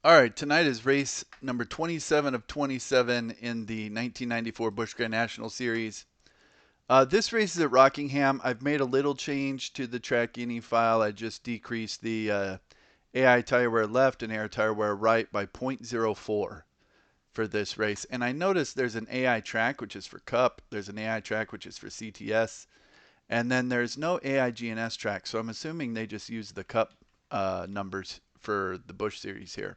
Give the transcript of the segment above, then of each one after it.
All right, tonight is race number 27 of 27 in the 1994 Busch Grand National Series. This race is at Rockingham. I've made a little change to the track ini file. I just decreased the AI tire wear left and air tire wear right by 0.04 for this race. And I noticed there's an AI track, which is for Cup. There's an AI track, which is for CTS. And then there's no AI GNS track. So I'm assuming they just use the Cup numbers for the Busch series here.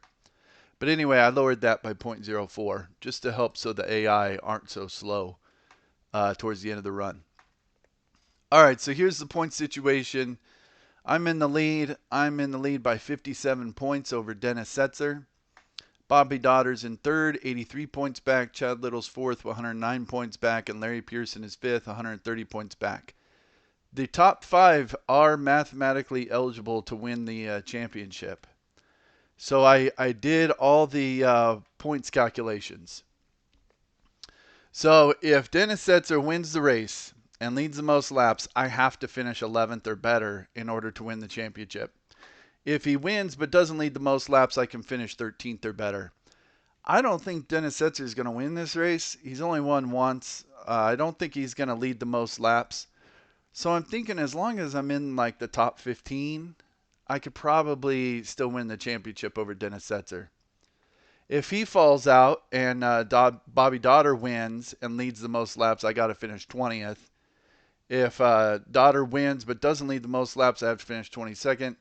But anyway, I lowered that by 0.04 just to help so the AI aren't so slow towards the end of the run. All right, so here's the point situation. I'm in the lead. I'm in the lead by 57 points over Dennis Setzer. Bobby Dotter's in third, 83 points back. Chad Little's fourth, 109 points back. And Larry Pearson is fifth, 130 points back. The top five are mathematically eligible to win the championship. So I did all the points calculations. So if Dennis Setzer wins the race and leads the most laps, I have to finish 11th or better in order to win the championship. If he wins but doesn't lead the most laps, I can finish 13th or better. I don't think Dennis Setzer is going to win this race. He's only won once. I don't think he's going to lead the most laps. So I'm thinking as long as I'm in like the top 15, I could probably still win the championship over Dennis Setzer. If he falls out and Bobby Dotter wins and leads the most laps, I got to finish 20th. If Dotter wins but doesn't lead the most laps, I have to finish 22nd.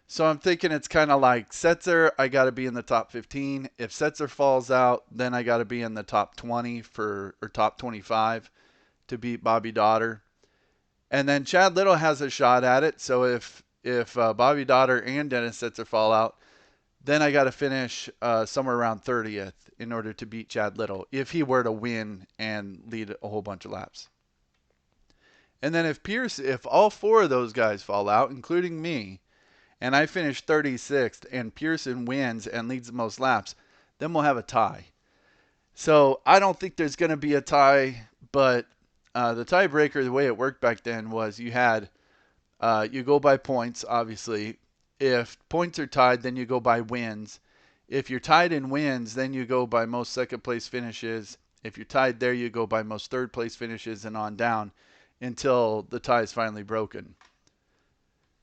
So I'm thinking it's kind of like Setzer, I got to be in the top 15. If Setzer falls out, then I got to be in the top 20 or top 25 to beat Bobby Dotter. And then Chad Little has a shot at it. So if Bobby Dotter and Dennis Setzer fall out, then I got to finish somewhere around 30th in order to beat Chad Little if he were to win and lead a whole bunch of laps. And then if all four of those guys fall out, including me, and I finish 36th and Pearson wins and leads the most laps, then we'll have a tie. So I don't think there's going to be a tie, but the tiebreaker, the way it worked back then was you had you go by points, obviously. If points are tied, then you go by wins. If you're tied in wins, then you go by most second place finishes. If you're tied there, you go by most third place finishes and on down until the tie is finally broken.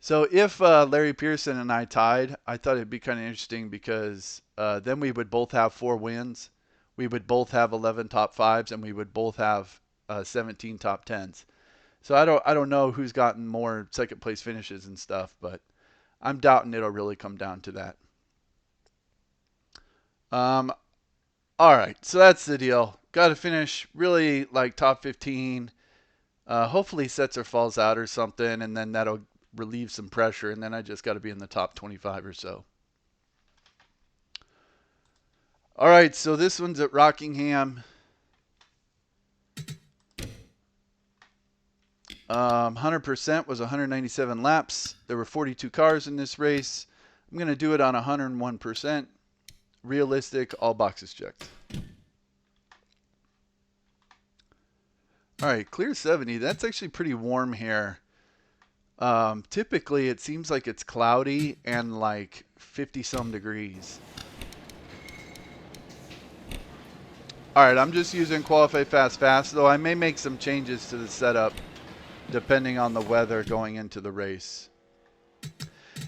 So if Larry Pearson and I tied, I thought it'd be kind of interesting because then we would both have 4 wins. We would both have 11 top 5s, and we would both have 17 top 10s. So I don't know who's gotten more second place finishes and stuff, but I'm doubting it'll really come down to that. All right, so that's the deal. Got to finish really like top 15. Hopefully Setzer falls out or something, and then that'll relieve some pressure, and then I just got to be in the top 25 or so. All right, so this one's at Rockingham. 100% was 197 laps. There were 42 cars in this race. I'm going to do it on 101%. Realistic, all boxes checked. All right, clear 70. That's actually pretty warm here. Typically, it seems like it's cloudy and like 50-some degrees. All right, I'm just using Qualify Fast, though I may make some changes to the setup depending on the weather going into the race.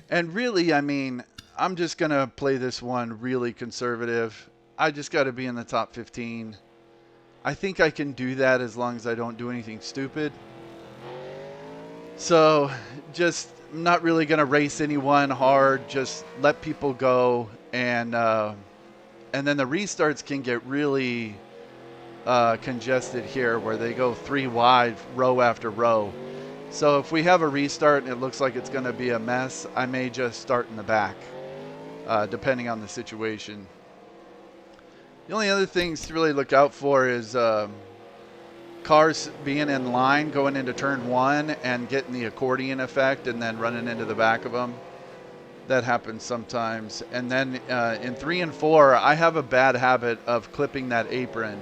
And really, I mean, I'm just going to play this one really conservative. I just got to be in the top 15. I think I can do that as long as I don't do anything stupid. So just not really going to race anyone hard. Just let people go. And then the restarts can get really congested here where they go 3 wide row after row. So if we have a restart and it looks like it's going to be a mess, I may just start in the back, depending on the situation. The only other things to really look out for is cars being in line going into turn 1 and getting the accordion effect and then running into the back of them. That happens sometimes. And then in 3 and 4, I have a bad habit of clipping that apron.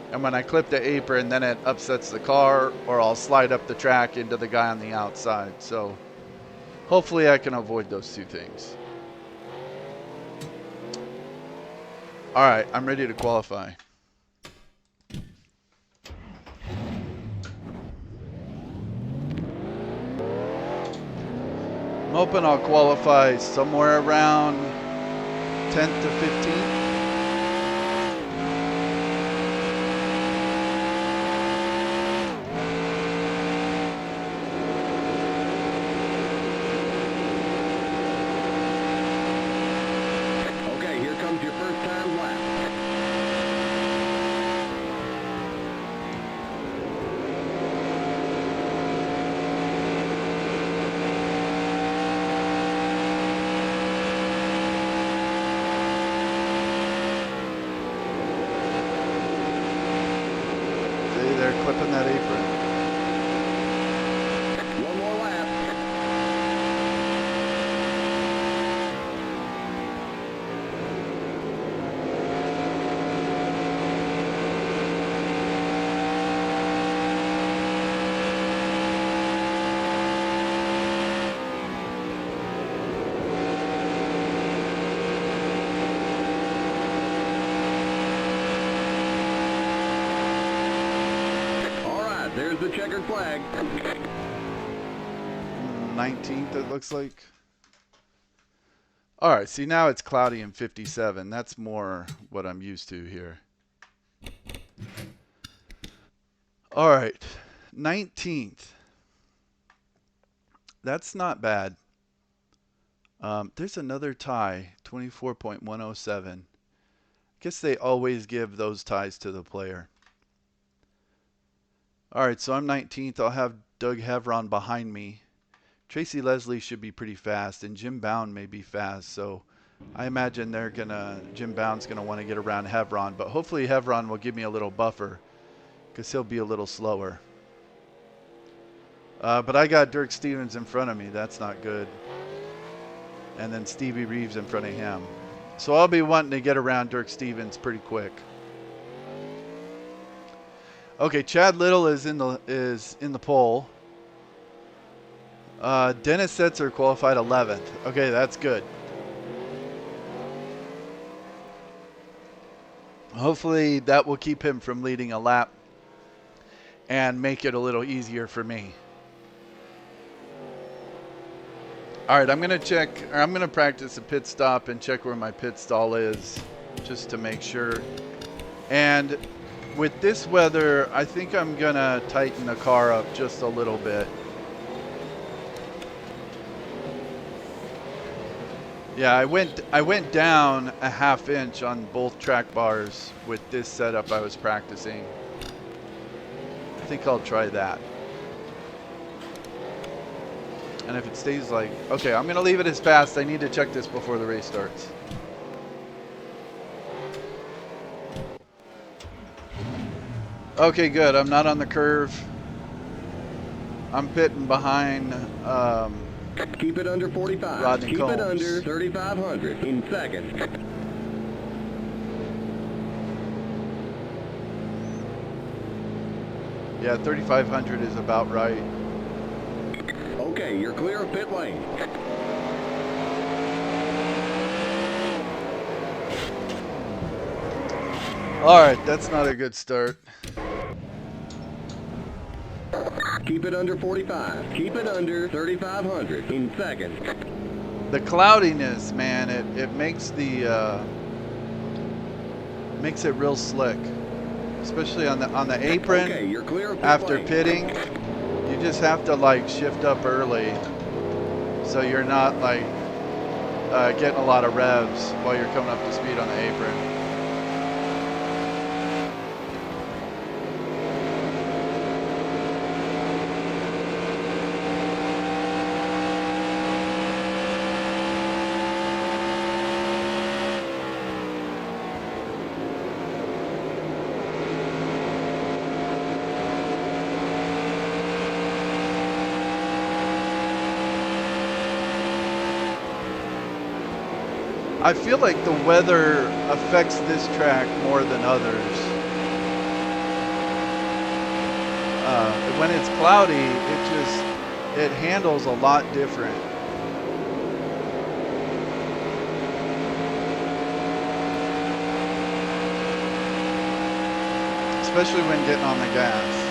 And when I clip the apron, then it upsets the car, or I'll slide up the track into the guy on the outside. So hopefully I can avoid those 2 things. All right, I'm ready to qualify. I'm hoping I'll qualify somewhere around 10th to 15th. Okay, here comes your first time lap. They're clipping that apron. One more lap. There's the checkered flag. 19th, it looks like. All right, see, now it's cloudy and 57. That's more what I'm used to here. All right, 19th. That's not bad. There's another tie, 24.107. I guess they always give those ties to the player. All right, so I'm 19th. I'll have Doug Hevron behind me. Tracy Leslie should be pretty fast, and Jim Bound may be fast. So I imagine Jim Bound's gonna want to get around Hevron, but hopefully Hevron will give me a little buffer because he'll be a little slower. But I got Dirk Stevens in front of me. That's not good. And then Stevie Reeves in front of him. So I'll be wanting to get around Dirk Stevens pretty quick. Okay, Chad Little is in the pole. Dennis Setzer qualified 11th. Okay, that's good. Hopefully that will keep him from leading a lap and make it a little easier for me. All right, I'm going to practice a pit stop and check where my pit stall is just to make sure. And with this weather, I think I'm going to tighten the car up just a little bit. Yeah, I went down a ½ inch on both track bars with this setup I was practicing. I think I'll try that. And if it stays like, okay, I'm going to leave it as fast. I need to check this before the race starts. Okay, good. I'm not on the curve. I'm pitting behind Keep it under 45. Rodney Keep Combs. it under 3,500 in seconds. Yeah, 3,500 is about right. Okay, you're clear of pit lane. All right, that's not a good start. Keep it under 45. Keep it under 3,500 in seconds. The cloudiness, man, it makes makes it real slick, especially on the apron. Okay, you're clear of pit after lane. pitting. You just have to like shift up early, so you're not like getting a lot of revs while you're coming up to speed on the apron. I feel like the weather affects this track more than others. When it's cloudy, it handles a lot different. especially when getting on the gas.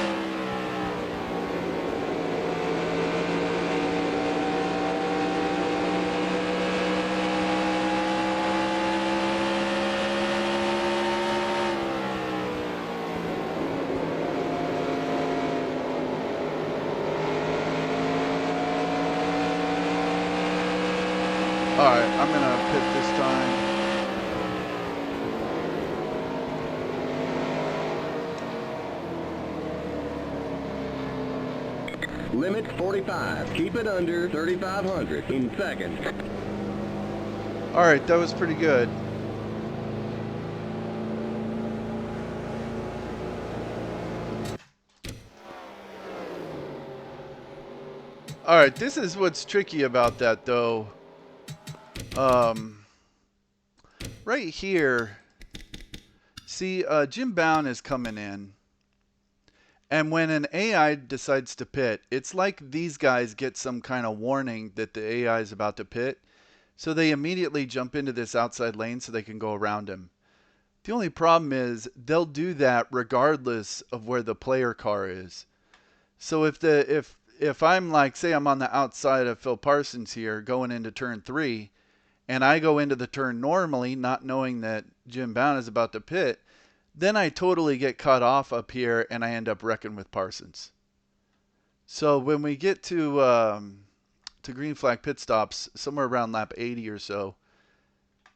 Alright, I'm gonna pit this time. Limit 45. Keep it under 3,500 in seconds. Alright, that was pretty good. Alright, this is what's tricky about that though. Right here, see, Jim Bound is coming in. And when an AI decides to pit, it's like these guys get some kind of warning that the AI is about to pit. So they immediately jump into this outside lane so they can go around him. The only problem is they'll do that regardless of where the player car is. So if I'm like, say I'm on the outside of Phil Parsons here going into turn 3, and I go into the turn normally, not knowing that Jim Bound is about to pit, then I totally get cut off up here and I end up wrecking with Parsons. So when we get to green flag pit stops, somewhere around lap 80 or so,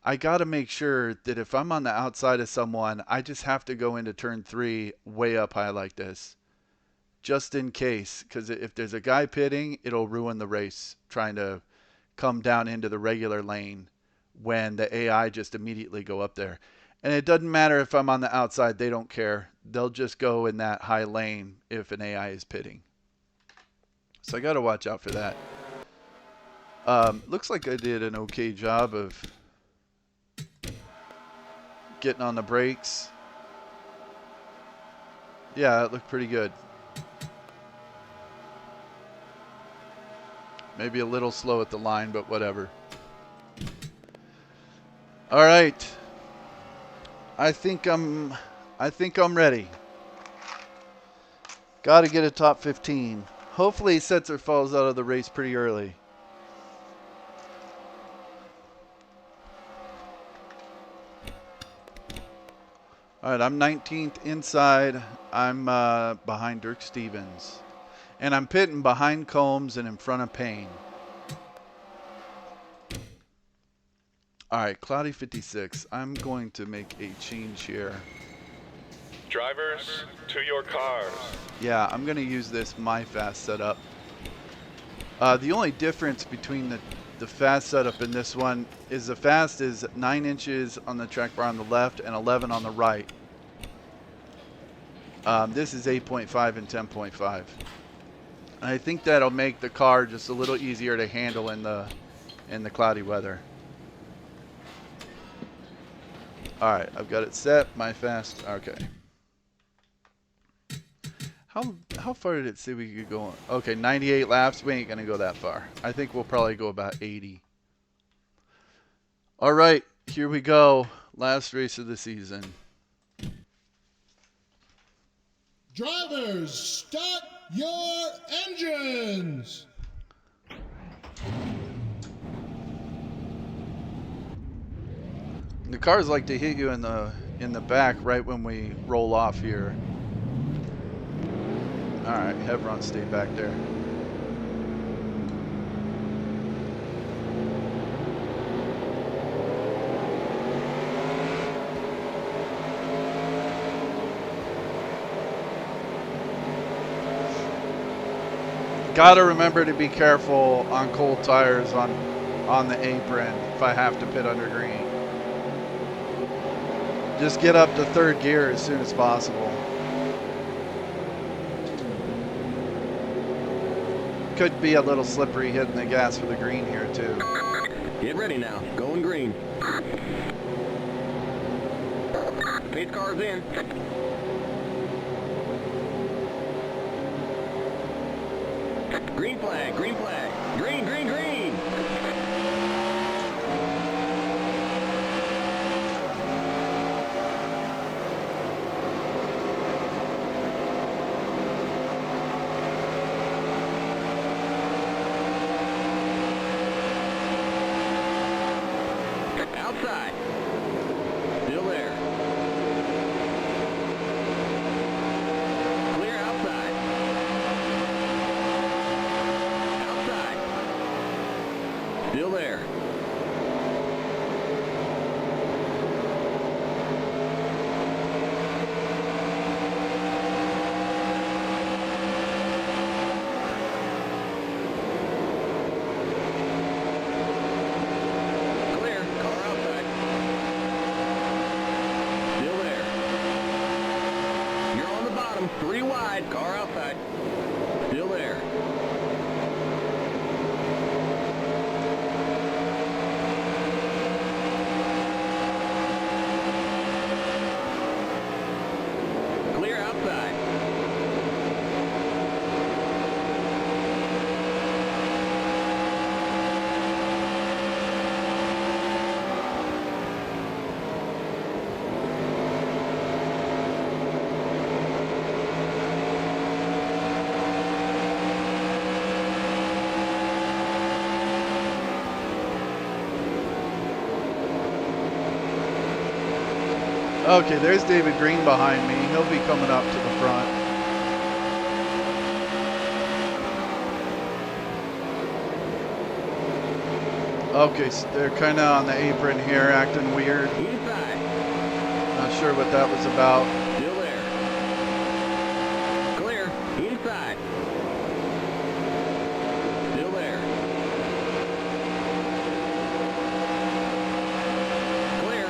I got to make sure that if I'm on the outside of someone, I just have to go into turn 3 way up high like this. Just in case, because if there's a guy pitting, it'll ruin the race trying to come down into the regular lane when the AI just immediately go up there. And it doesn't matter if I'm on the outside, they don't care. They'll just go in that high lane if an AI is pitting. So I got to watch out for that. Looks like I did an okay job of getting on the brakes. Yeah, it looked pretty good. Maybe a little slow at the line, but whatever. All right. I think I'm ready. Got to get a top 15. Hopefully Setzer falls out of the race pretty early. All right, I'm 19th inside. I'm behind Dirk Stevens. And I'm pitting behind Combs and in front of Payne. All right, Cloudy 56. I'm going to make a change here. Drivers, to your cars. Yeah, I'm going to use this My Fast setup. The only difference between the fast setup and this one is the fast is 9 inches on the track bar on the left and 11 on the right. This is 8.5 and 10.5. I think that'll make the car just a little easier to handle in the cloudy weather. All right, I've got it set. My fast. Okay. How far did it say we could go on? Okay, 98 laps. We ain't gonna go that far. I think we'll probably go about 80. All right, here we go. Last race of the season. Drivers, start your engines! The cars like to hit you in the back right when we roll off here. All right, Hebron, stay back there. Gotta remember to be careful on cold tires on the apron if I have to pit under green. Just get up to third gear as soon as possible. Could be a little slippery hitting the gas for the green here too. Get ready now. Going green. Pace car's in. Green flag, green flag. Green, green, green. Outside. Still there. Clear outside. Outside. Still there. Three wide, car outside. Still there. Clear outside. Okay, there's David Green behind me. He'll be coming up to the front. Okay, so they're kind of on the apron here, acting weird. Inside. Not sure what that was about. Still there. Clear. Inside. Still there. Clear.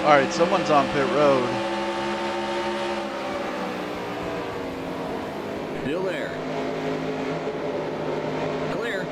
All right, someone's on pit road. Still there. Clear.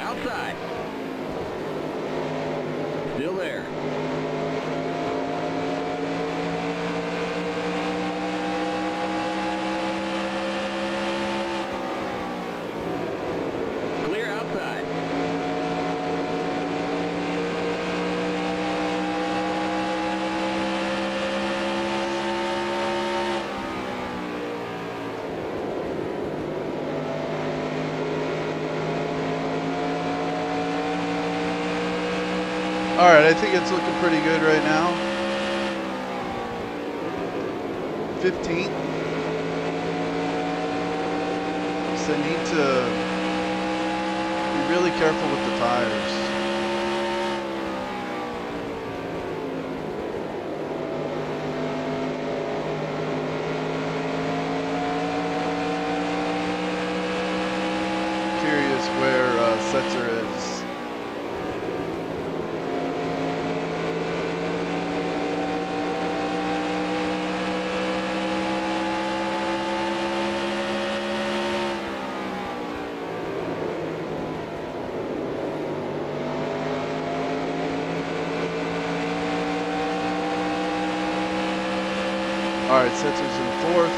Outside. Still there. Clear outside. All right, I think it's looking pretty good right now. 15. So I need to be really careful with the tires. Curious where Setzer is. All right, Setzer's in fourth.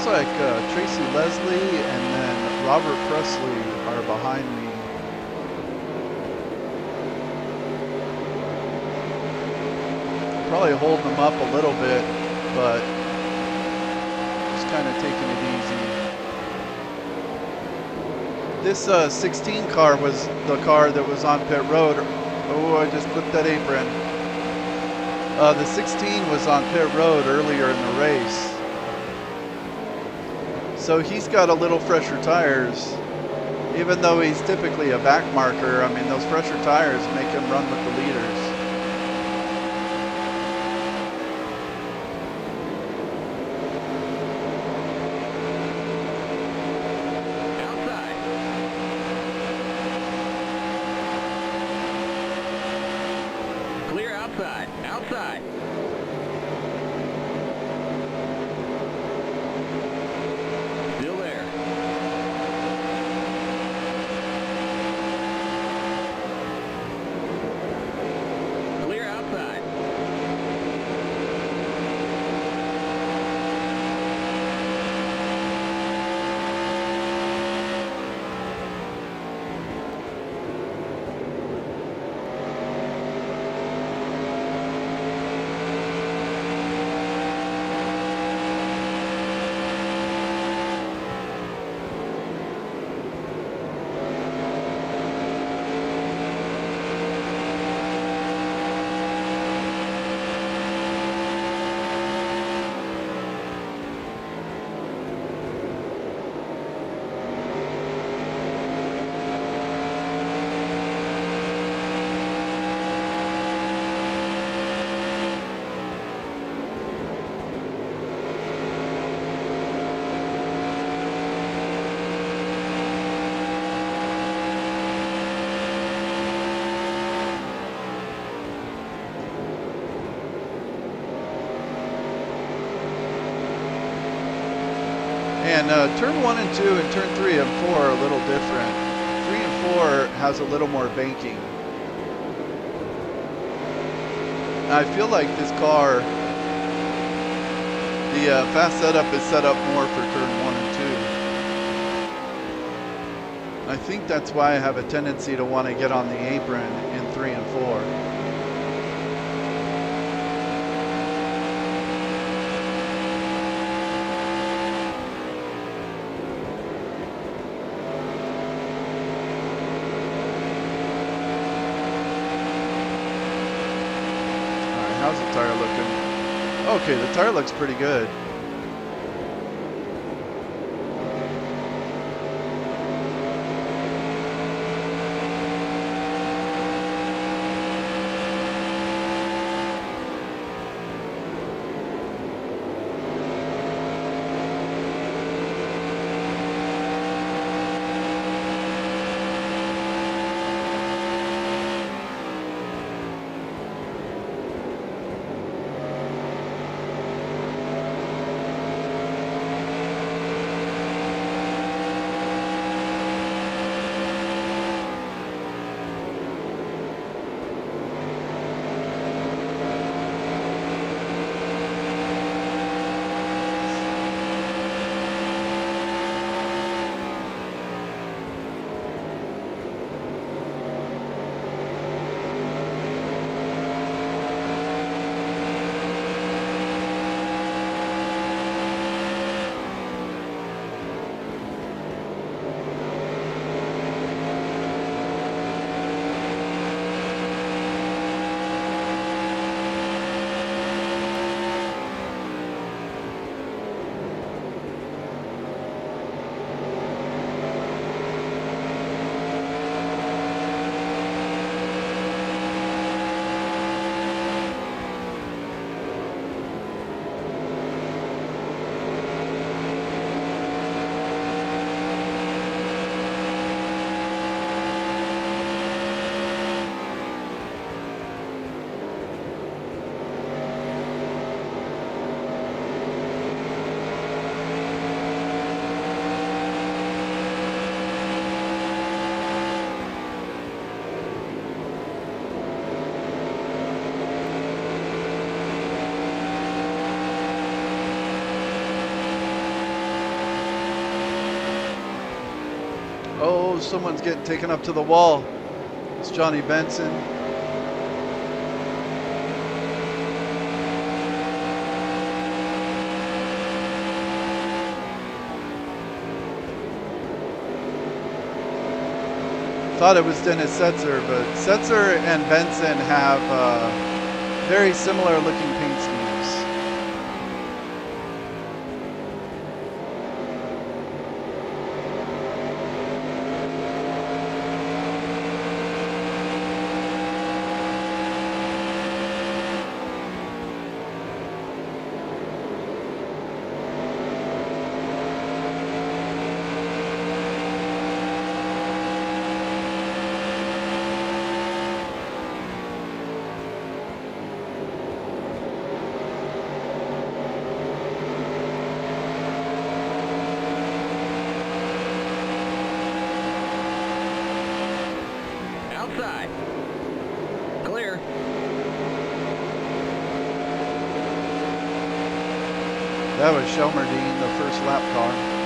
Like Tracy Leslie and then Robert Presley are behind me. Probably holding them up a little bit, but just kind of taking it easy. This 16 car was the car that was on pit road. Oh, I just flipped that apron. The 16 was on pit road earlier in the race. So he's got a little fresher tires, even though he's typically a back marker. I mean, those fresher tires make him run with the leaders. Outside. Clear outside. Outside. Still there. Clear outside. And turn 1 and 2 and turn 3 and 4 are a little different. 3 and 4 has a little more banking. I feel like this car, the fast setup is set up more for turn 1 and 2. I think that's why I have a tendency to want to get on the apron in 3 and 4. How's the tire looking? Okay, the tire looks pretty good. Oh, someone's getting taken up to the wall. It's Johnny Benson. Thought it was Dennis Setzer, but Setzer and Benson have very similar looking paint schemes. Outside. Clear. That was Shelmerdine, the first lap car.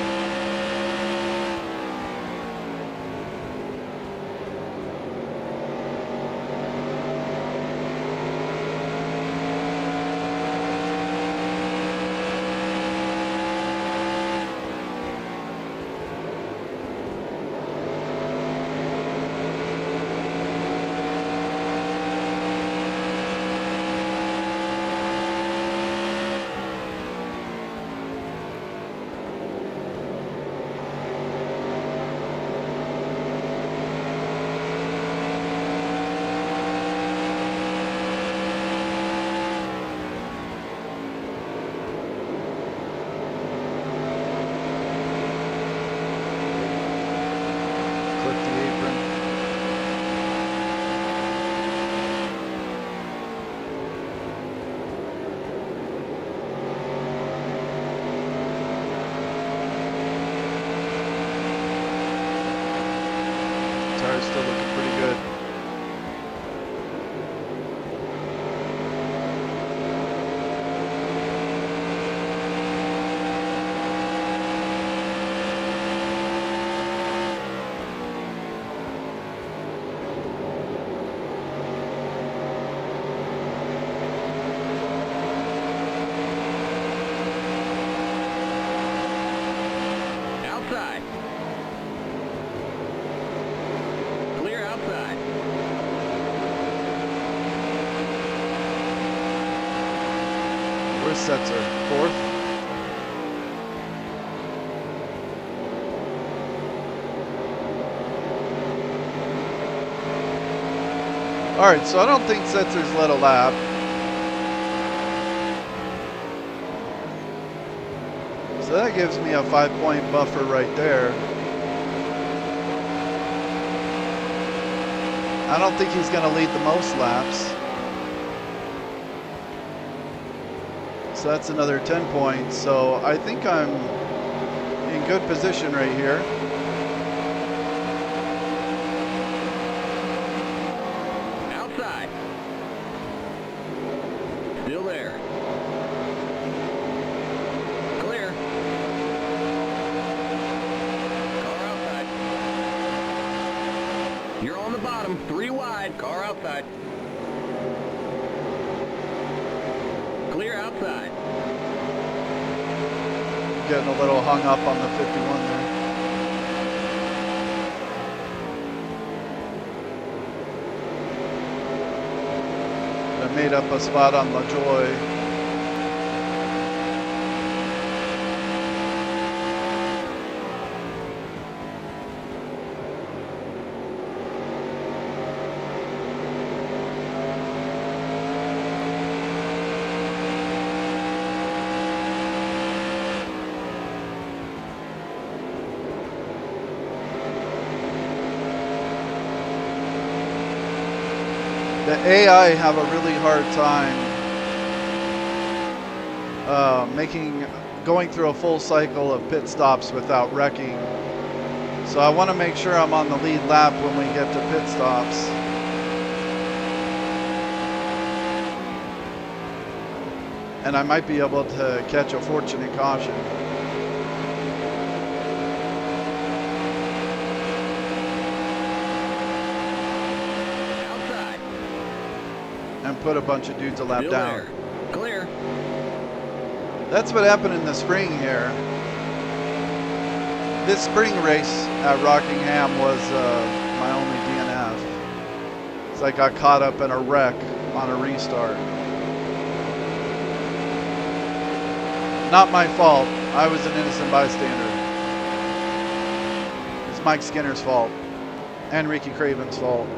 Where's Setzer? 4th? Alright, so I don't think Setzer's led a lap. So that gives me a 5-point buffer right there. I don't think he's going to lead the most laps. So that's another 10 points. So I think I'm in good position right here. Outside. Still there. Clear. Car outside. You're on the bottom. 3 wide. Car outside. Clear outside. Getting a little hung up on the 51 there. I made up a spot on LaJoy. The AI have a really hard time going through a full cycle of pit stops without wrecking. So I want to make sure I'm on the lead lap when we get to pit stops. And I might be able to catch a fortunate caution. And put a bunch of dudes a lap down. Clear. That's what happened in the spring here. This spring race at Rockingham was my only DNF. So I got caught up in a wreck on a restart. Not my fault. I was an innocent bystander. It's Mike Skinner's fault. And Ricky Craven's fault.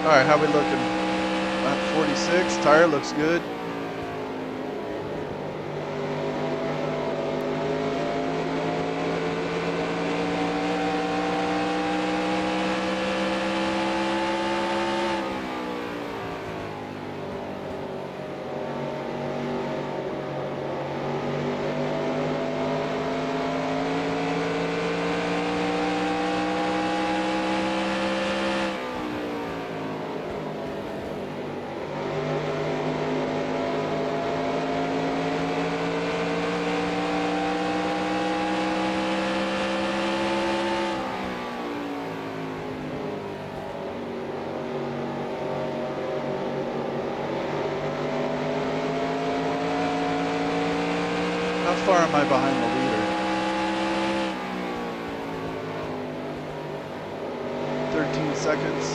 All right, how we looking? At 46, tire looks good. How far am I behind the leader? 13 seconds.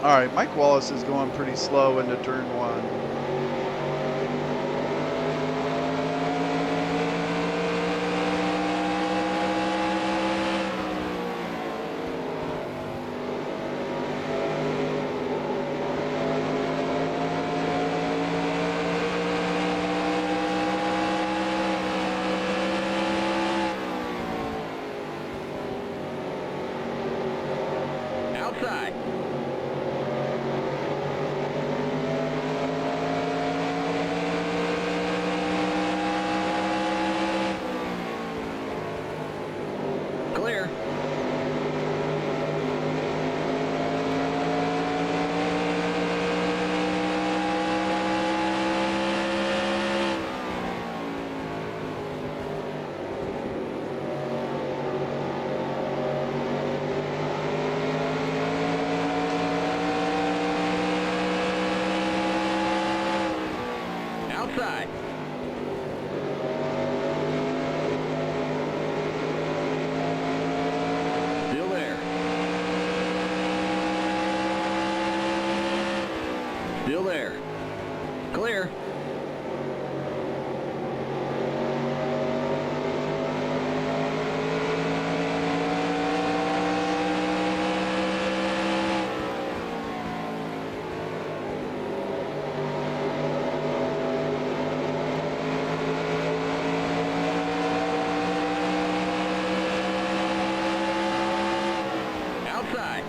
All right, Mike Wallace is going pretty slow into turn 1. Outside. Clear. Outside. Still there. Still there. Clear. Outside.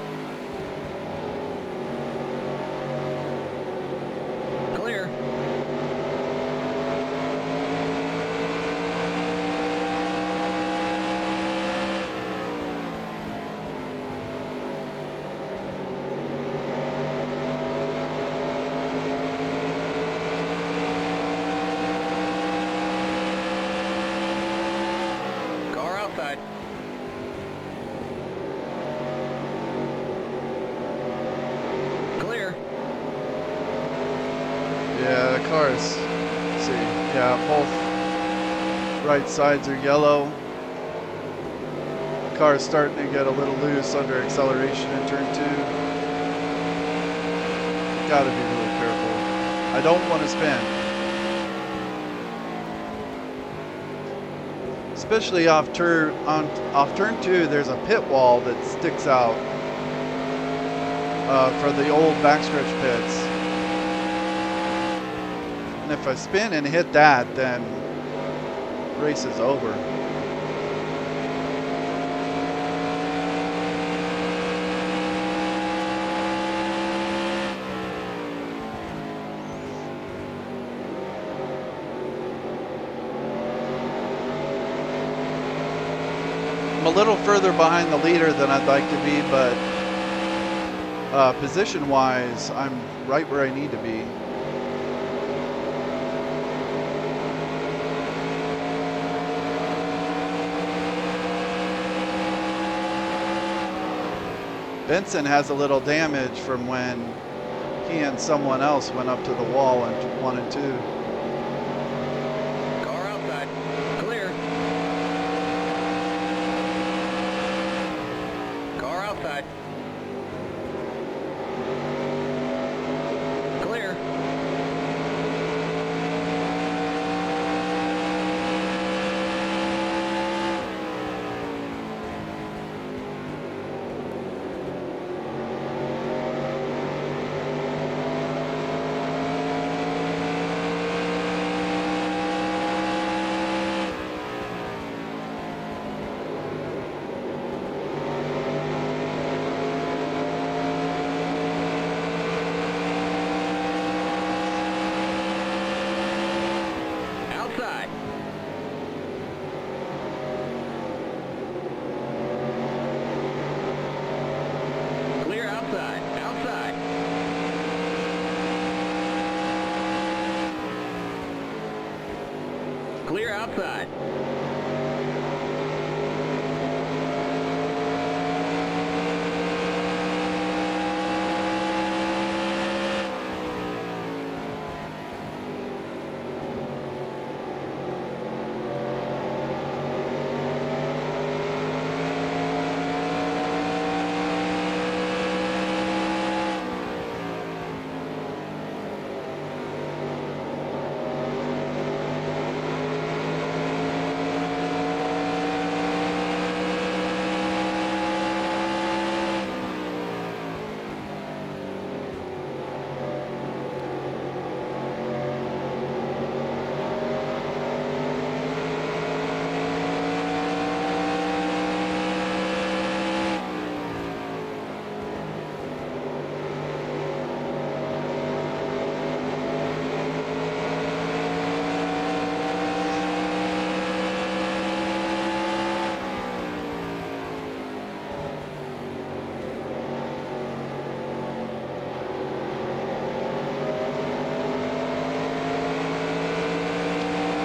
Clear. Car outside. Clear. Yeah, the cars. Let's see. Yeah, both right sides are yellow. Car's starting to get a little loose under acceleration in turn 2. Gotta be really careful. I don't want to spin. Especially off turn 2, there's a pit wall that sticks out for the old backstretch pits. And if I spin and hit that, then race is over. I'm a little further behind the leader than I'd like to be, but position-wise, I'm right where I need to be. Benson has a little damage from when he and someone else went up to the wall in 1 and 2. Car outside. Clear. Car outside. Clear. Outside. Clear outside. Outside. Clear outside.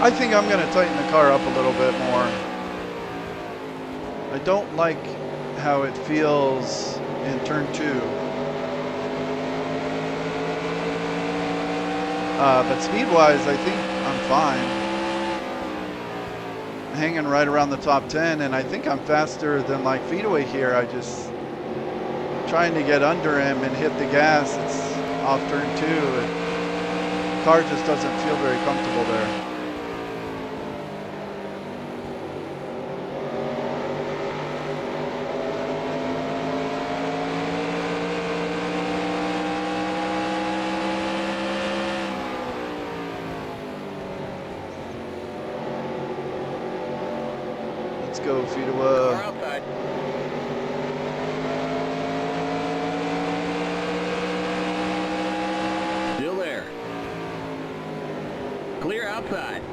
I think I'm going to tighten the car up a little bit more. I don't like how it feels in turn 2. But speed-wise, I think I'm fine. Hanging right around the top 10, and I think I'm faster than like Speedway here. I just trying to get under him and hit the gas. It's off turn 2. And the car just doesn't feel very comfortable there. Let's go, Feedawa. Still there. Clear outside.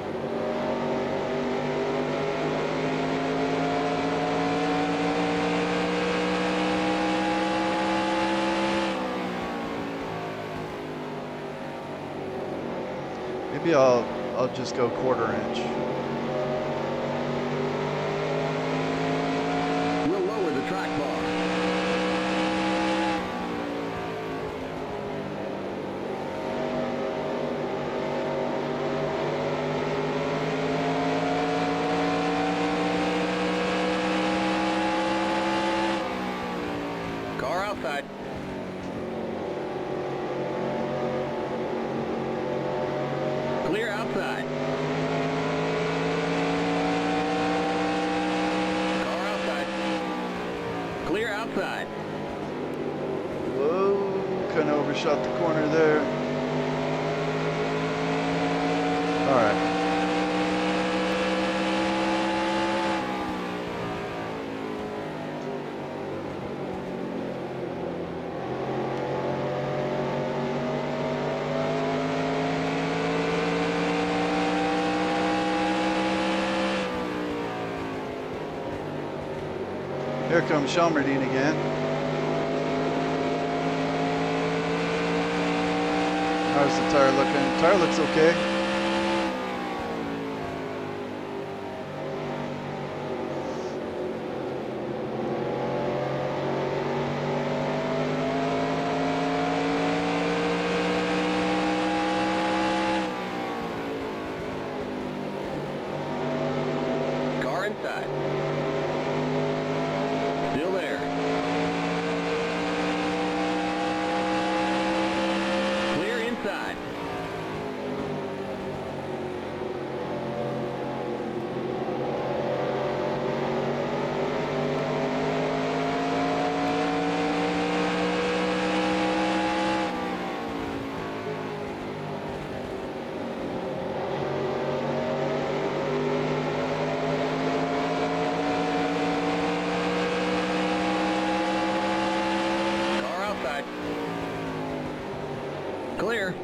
Maybe I'll just go 1/4 inch. We'll lower the track bar. Car outside. Clear outside. Car outside. Clear outside. Whoa, kind of overshot the corner there. All right. Here comes Shelmerdine again. How's the tire looking? Tire looks okay. Car inside. Still there. Clear inside. Car outside. Clear.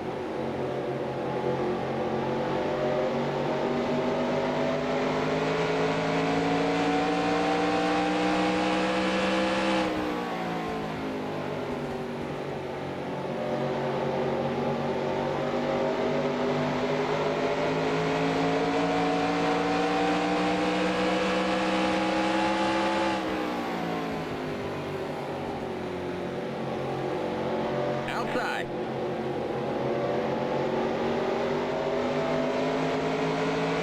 Outside.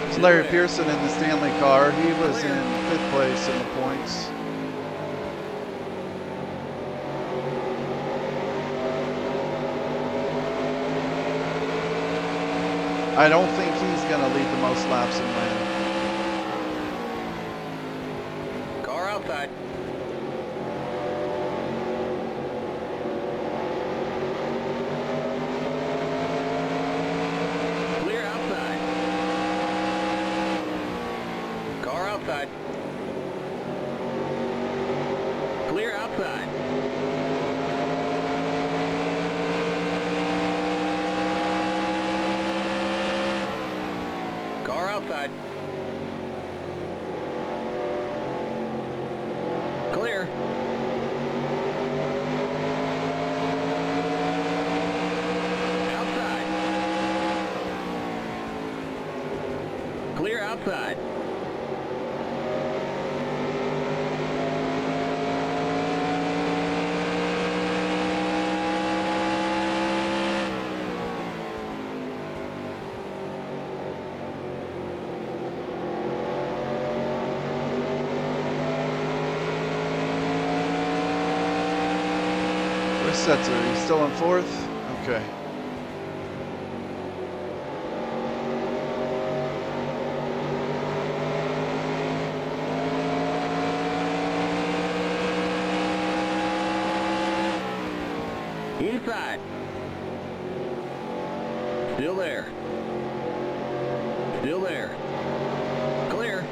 It's Larry Pearson in the Stanley car. He was in 5th place in the points. I don't think he's going to lead the most laps and win. Car outside. Clear outside. Car outside. Clear outside. Car outside. Clear. Outside. Clear outside. Where's Setzer? He's still in fourth? Okay. Inside. Still there. Still there. Clear.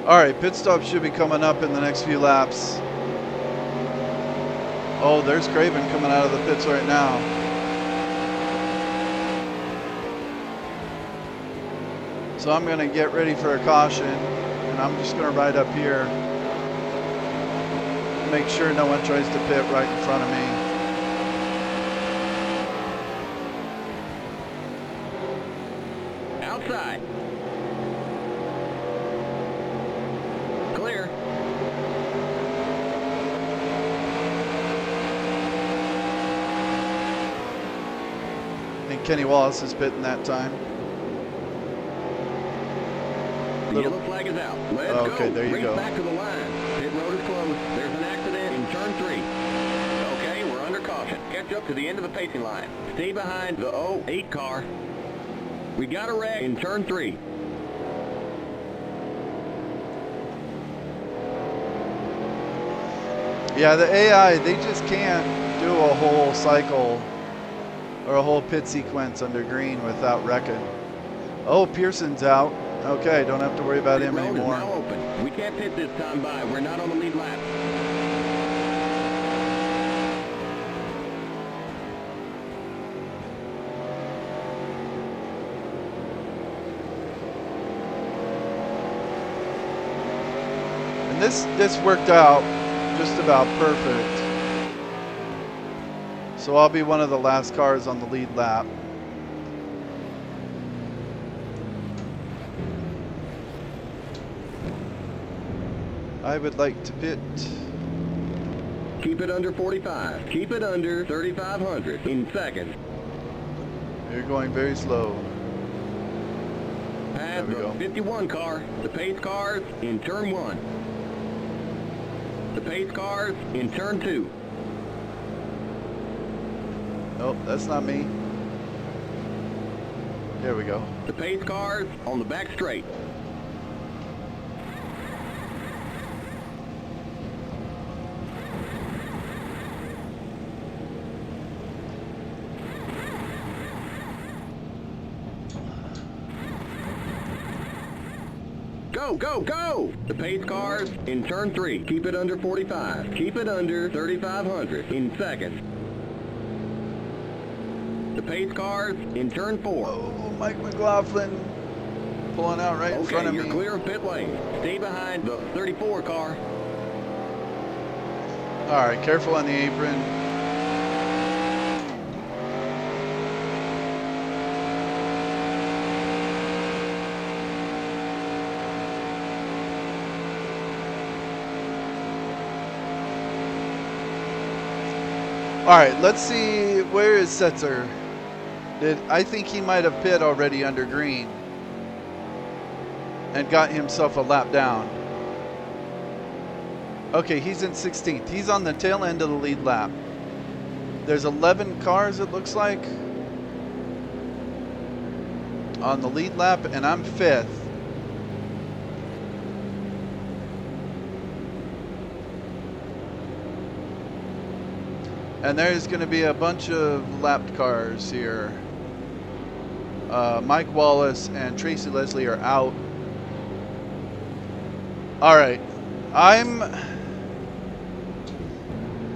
All right, pit stop should be coming up in the next few laps. Oh, there's Craven coming out of the pits right now. So I'm going to get ready for a caution, and I'm just going to ride up here. Make sure no one tries to pit right in front of me. Outside. Clear. I think Kenny Wallace is pitting that time. The yellow flag is out. Let's go. Okay, there you Race go. back to the line. Pit road is closed. There's an accident in turn 3. Okay, we're under caution. Catch up to the end of the pacing line. Stay behind the 08 car. We got a wreck in turn 3. Yeah, the AI, they just can't do a whole cycle or a whole pit sequence under green without wrecking. Oh, Pearson's out. Okay, don't have to worry about him Pit road anymore. is now open. We can't pit this time by. We're not on the lead lap. And this worked out just about perfect. So I'll be one of the last cars on the lead lap. I would like to pit. Keep it under 45. Keep it under 3,500 in seconds. You're going very slow. Pass There we the go. 51 car. The pace cars in turn 1. The pace cars in turn 2. Oh, that's not me. There we go. The pace cars on the back straight. Go, go, go! The pace cars in turn 3. Keep it under 45. Keep it under 3,500 in seconds. The pace cars in turn 4. Oh, Mike McLaughlin pulling out right in front Okay, of you're me. clear of pit lane. Stay behind the 34 car. All right, careful on the apron. All right, let's see, where is Setzer? I think he might have pit already under green and got himself a lap down. Okay, he's in 16th. He's on the tail end of the lead lap. There's 11 cars, it looks like, on the lead lap, and I'm 5th. And there's going to be a bunch of lapped cars here. Mike Wallace and Tracy Leslie are out. All right,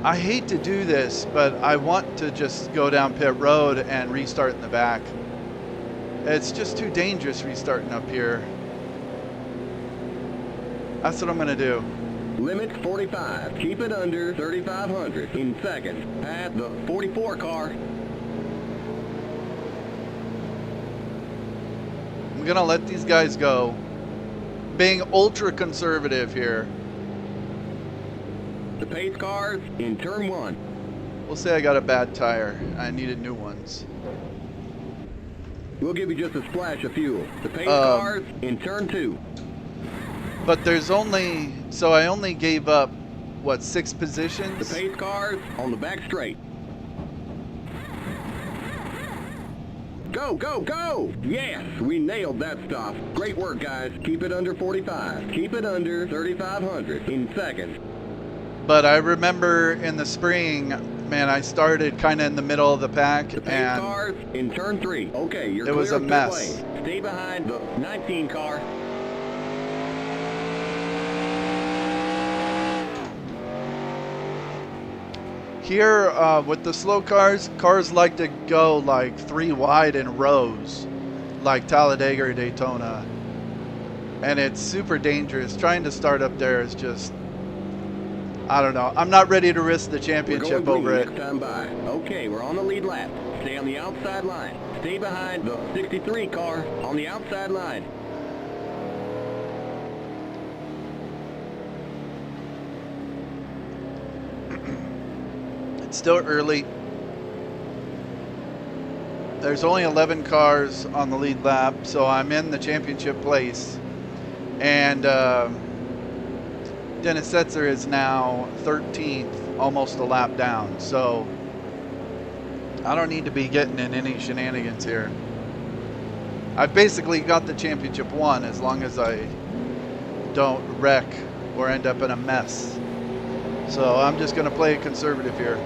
I hate to do this, but I want to just go down pit road and restart in the back. It's just too dangerous restarting up here. That's what I'm going to do. Limit 45. Keep it under 3,500 in seconds. Past the 44 car. I'm going to let these guys go. Being ultra conservative here. The pace cars in turn 1. We'll say I got a bad tire. I needed new ones. We'll give you just a splash of fuel. The pace cars in turn 2. But there's only... So I only gave up, what, 6 positions? The pace cars on the back straight. Go, go, go! Yes, we nailed that stop. Great work, guys. Keep it under 45. Keep it under 3,500 in seconds. But I remember in the spring, man, I started kind of in the middle of the pack, The pace and cars in turn 3. Okay, you're it was clear a of pit mess. lane. Stay behind the 19 car. here with the slow cars, cars like to go like 3 wide in rows, like Talladega or Daytona. And it's super dangerous. Trying to start up there is just... I don't know. I'm not ready to risk the championship over it. Next time by. Okay, we're on the lead lap. Stay on the outside line. Stay behind the 63 car on the outside line. It's still early. There's only 11 cars on the lead lap, so I'm in the championship place. And Dennis Setzer is now 13th, almost a lap down. So I don't need to be getting in any shenanigans here. I've basically got the championship won as long as I don't wreck or end up in a mess. So I'm just going to play it conservative here.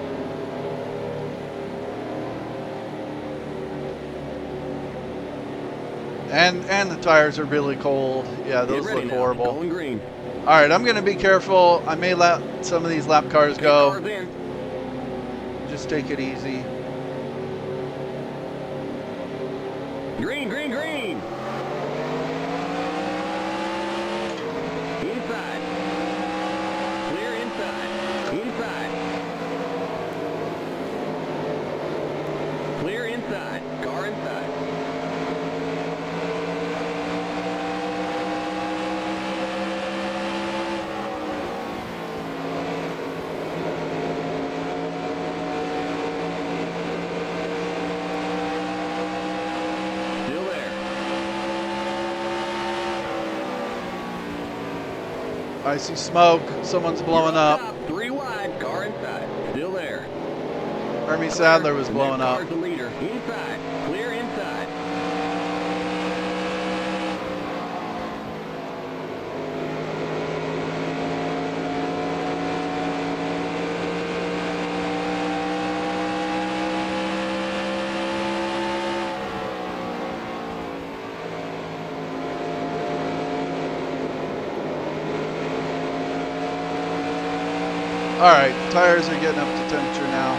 And the tires are really cold. Yeah, those look horrible. Going green. All right, I'm going to be careful. I may let some of these lap cars go. Just take it easy. Green, green, green. Inside. Clear inside. Inside. Clear inside. Car inside. I see smoke. Someone's blowing up. 3 wide, car inside. Still there. Hermie Sadler was blowing up. Car's the leader. Inside. Clear inside. All right, tires are getting up to temperature now.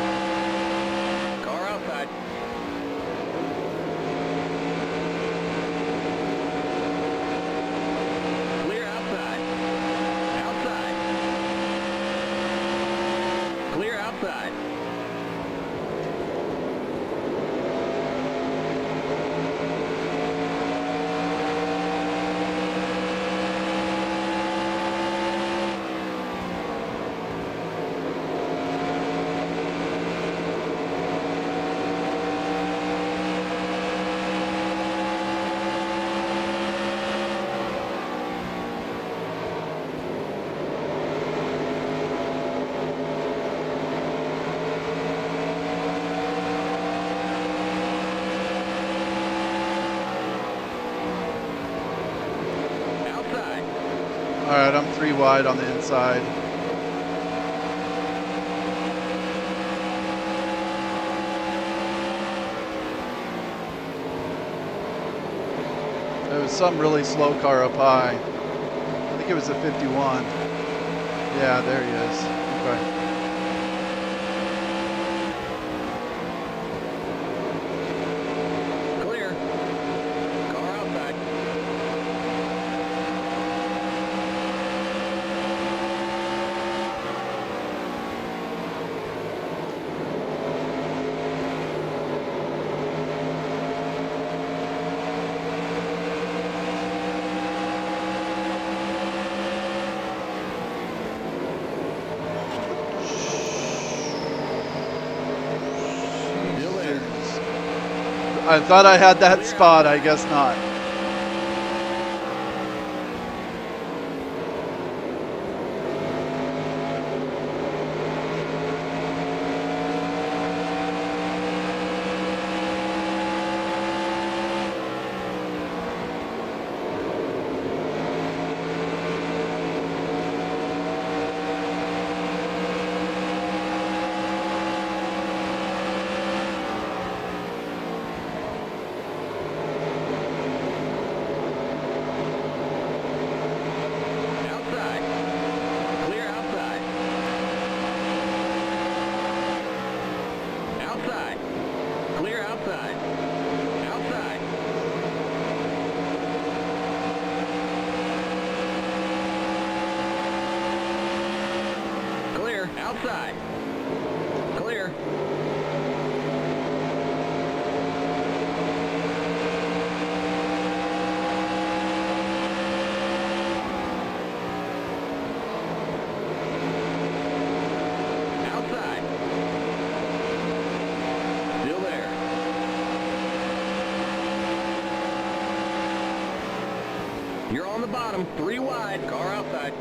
Car outside. Clear outside. Outside. Clear outside. All right, I'm 3 wide on the inside. There was some really slow car up high. I think it was a 51. Yeah, there he is. Okay. I thought I had that spot. I guess not. Outside. Clear. Outside. Still there. You're on the bottom, 3 wide, car outside.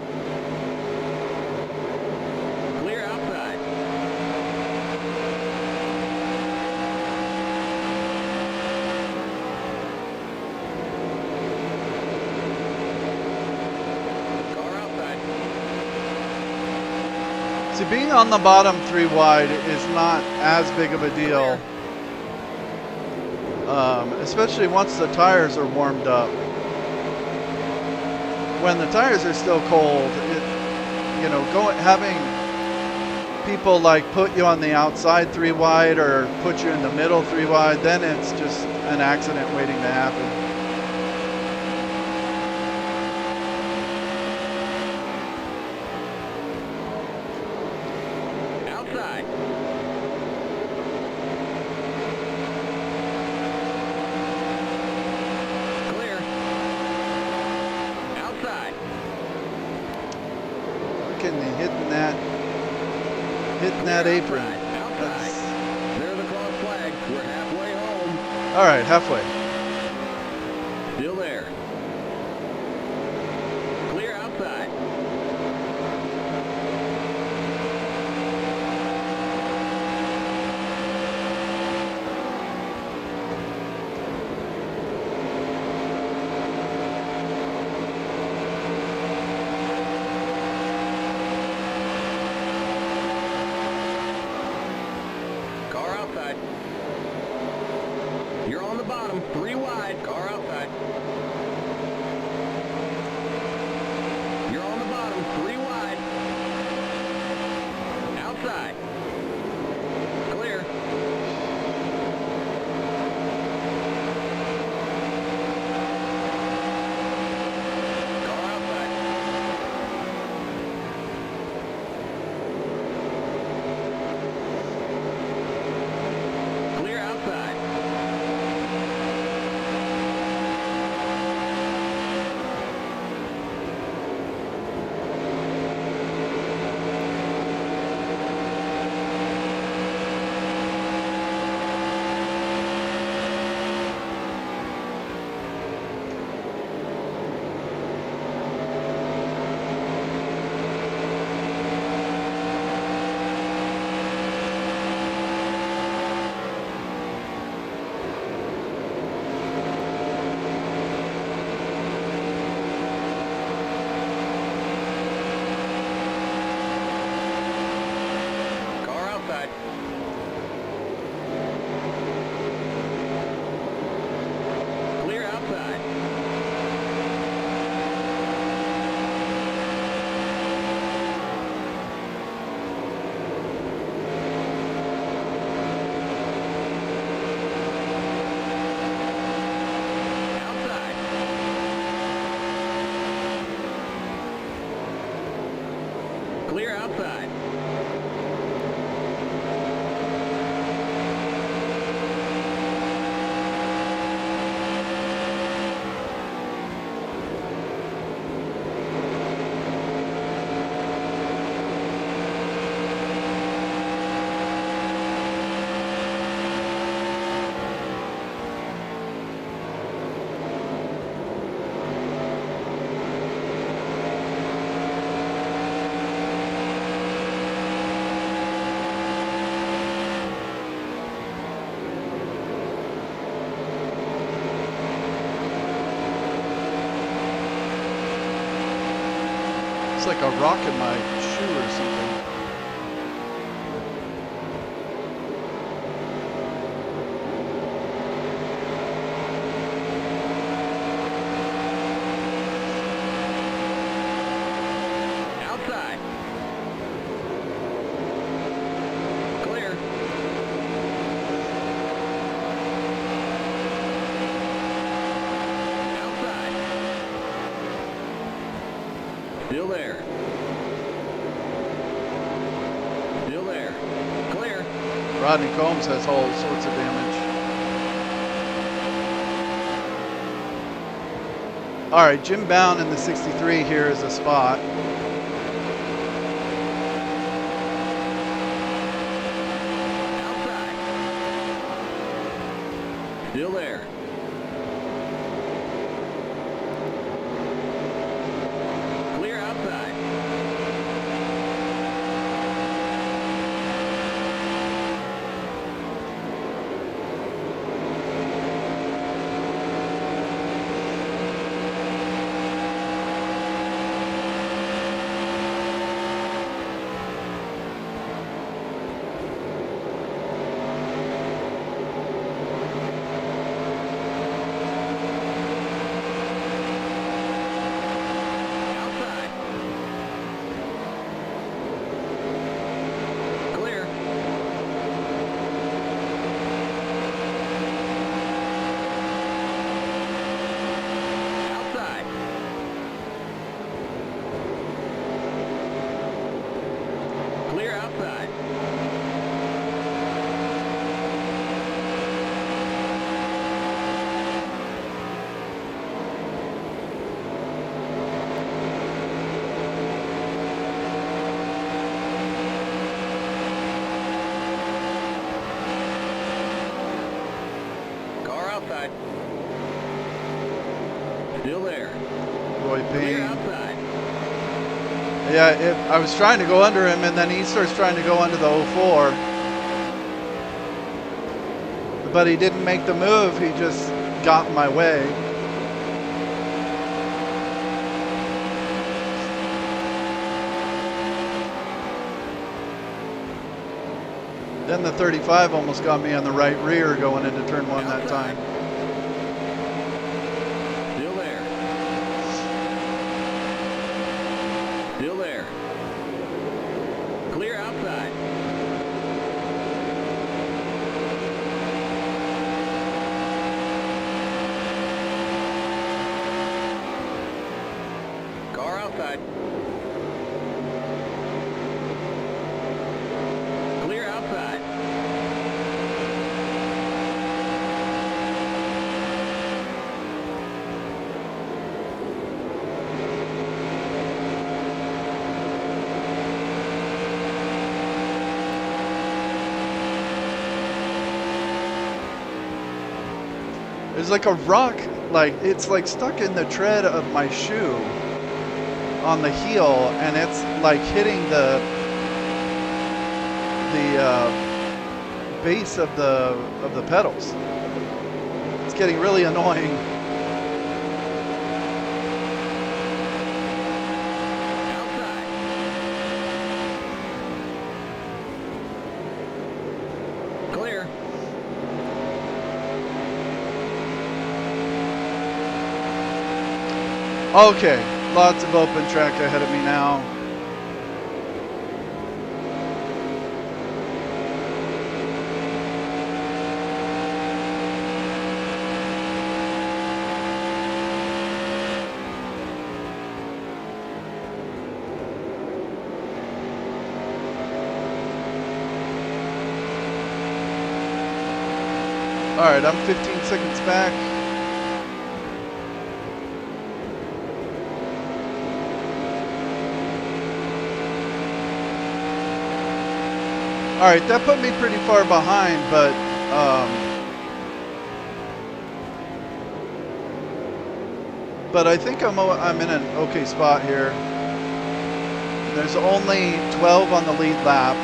See, being on the bottom 3 wide is not as big of a deal, especially once the tires are warmed up. When the tires are still cold, having people like put you on the outside 3 wide or put you in the middle 3 wide, then it's just an accident waiting to happen. Hitting that apron. There's the cross flag. We're halfway home. All right, halfway. Still there. Clear outside. You're on the bottom, 3 wide, car outside. You're on the bottom, 3 wide. Outside. Clear. Car outside. Clear outside. Clear outside. Outside. Clear outside. like a rock in my shoe or something. Outside. Clear. Outside. Still there. Still there. Clear. Rodney Combs has all sorts of damage. All right, Jim Bound in the 63 here is a spot. Outside. Still there. Clear outside. Outside. Clear. Outside. Clear outside. Car outside. Still there. Roy Clear Payne. outside. Yeah, I was trying to go under him, and then he starts trying to go under the 04. But he didn't make the move. He just got in my way. Then the 35 almost got me on the right rear going into turn one that time. Still there. Still there. Clear outside. Car outside. Clear outside. There's like a rock, like it's like stuck in the tread of my shoe on the heel, and it's like hitting the base of the pedals. It's getting really annoying. Outside. Clear. Okay, lots of open track ahead of me now. All right, I'm 15 seconds back. All right, that put me pretty far behind, but I think I'm in an okay spot here. There's only 12 on the lead lap.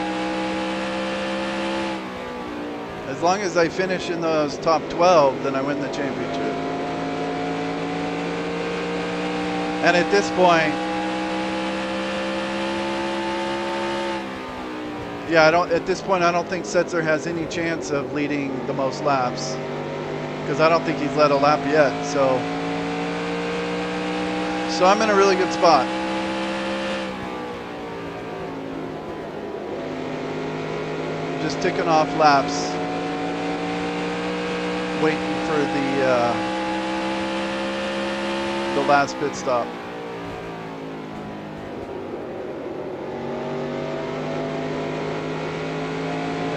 As long as I finish in those top 12, then I win the championship. And at this point, Yeah, I don't. At this point, I don't think Setzer has any chance of leading the most laps because I don't think he's led a lap yet. So I'm in a really good spot. Just ticking off laps, waiting for the last pit stop.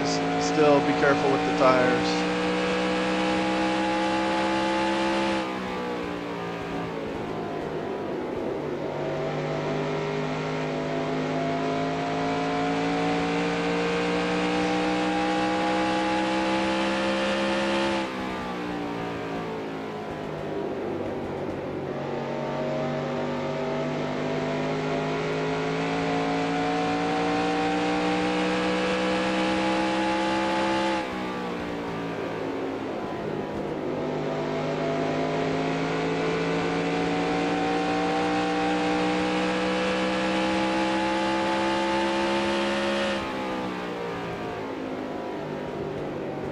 Just still be careful with the tires.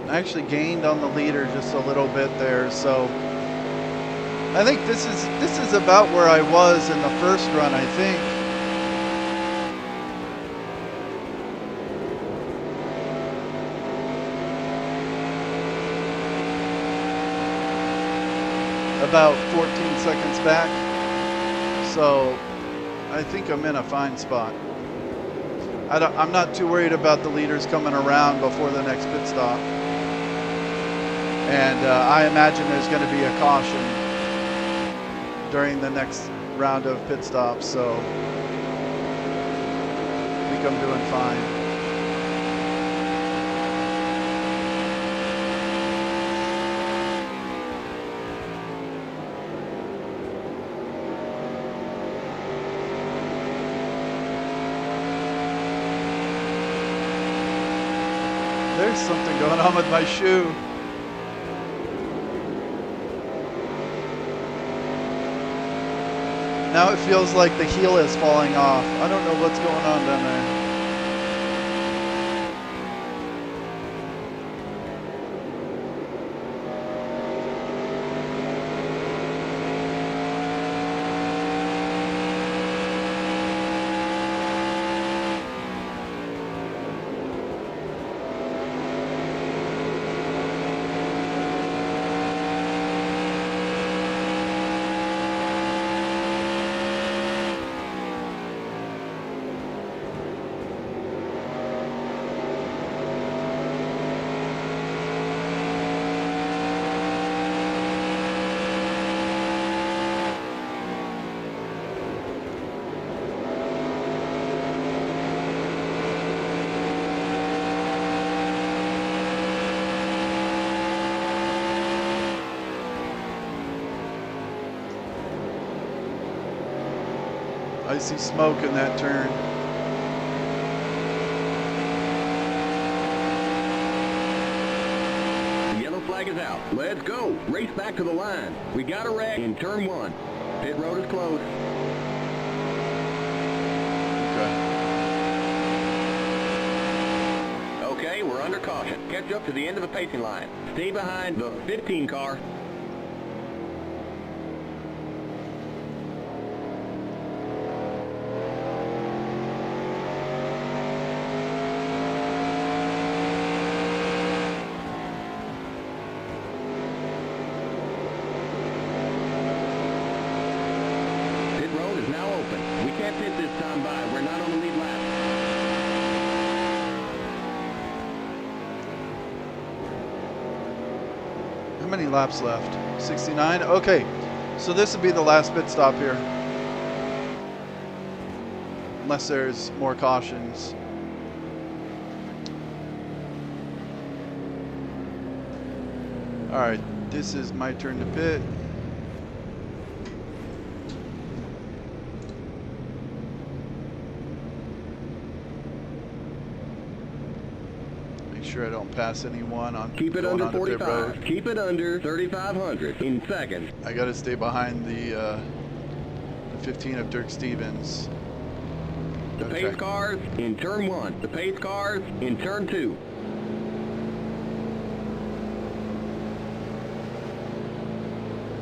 I actually gained on the leader just a little bit there, so I think this is about where I was in the first run, I think. About 14 seconds back, so I think I'm in a fine spot. I'm not too worried about the leaders coming around before the next pit stop. And I imagine there's going to be a caution during the next round of pit stops, so I think I'm doing fine. There's something going on with my shoe. Now it feels like the heel is falling off. I don't know what's going on down there. I see smoke in that turn. The yellow flag is out. Let's go. Race back to the line. We got a wreck in turn 1. Pit road is closed. Okay, we're under caution. Catch up to the end of the pacing line. Stay behind the 15 car. How many laps left? 69? Okay, so this will be the last pit stop here. Unless there's more cautions. Alright, this is my turn to pit. Sure I don't pass anyone on. Keep it under 45. Keep it under 3,500 in seconds. I got to stay behind the 15 of Dirk Stevens. The Okay. pace cars in turn 1. The pace cars in turn 2.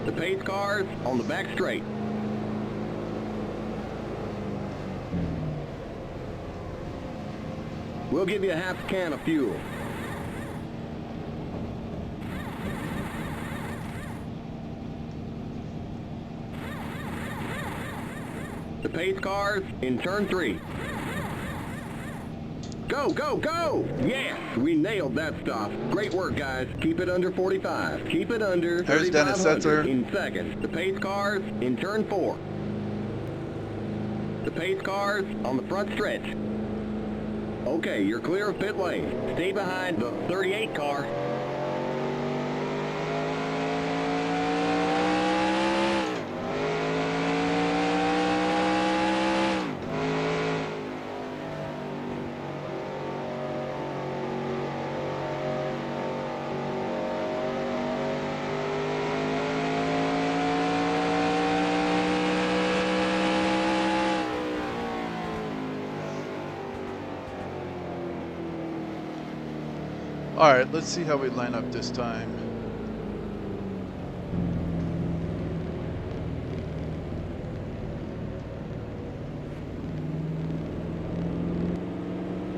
The pace cars on the back straight. We'll give you a half can of fuel. The pace cars in turn 3. Go, go, go! Yes, we nailed that stop. Great work, guys. Keep it under 45. Keep it under There's Dennis 3,500 Setzer. in seconds. The pace cars in turn 4. The pace cars on the front stretch. Okay, you're clear of pit lane. Stay behind the 38 car. All right, let's see how we line up this time.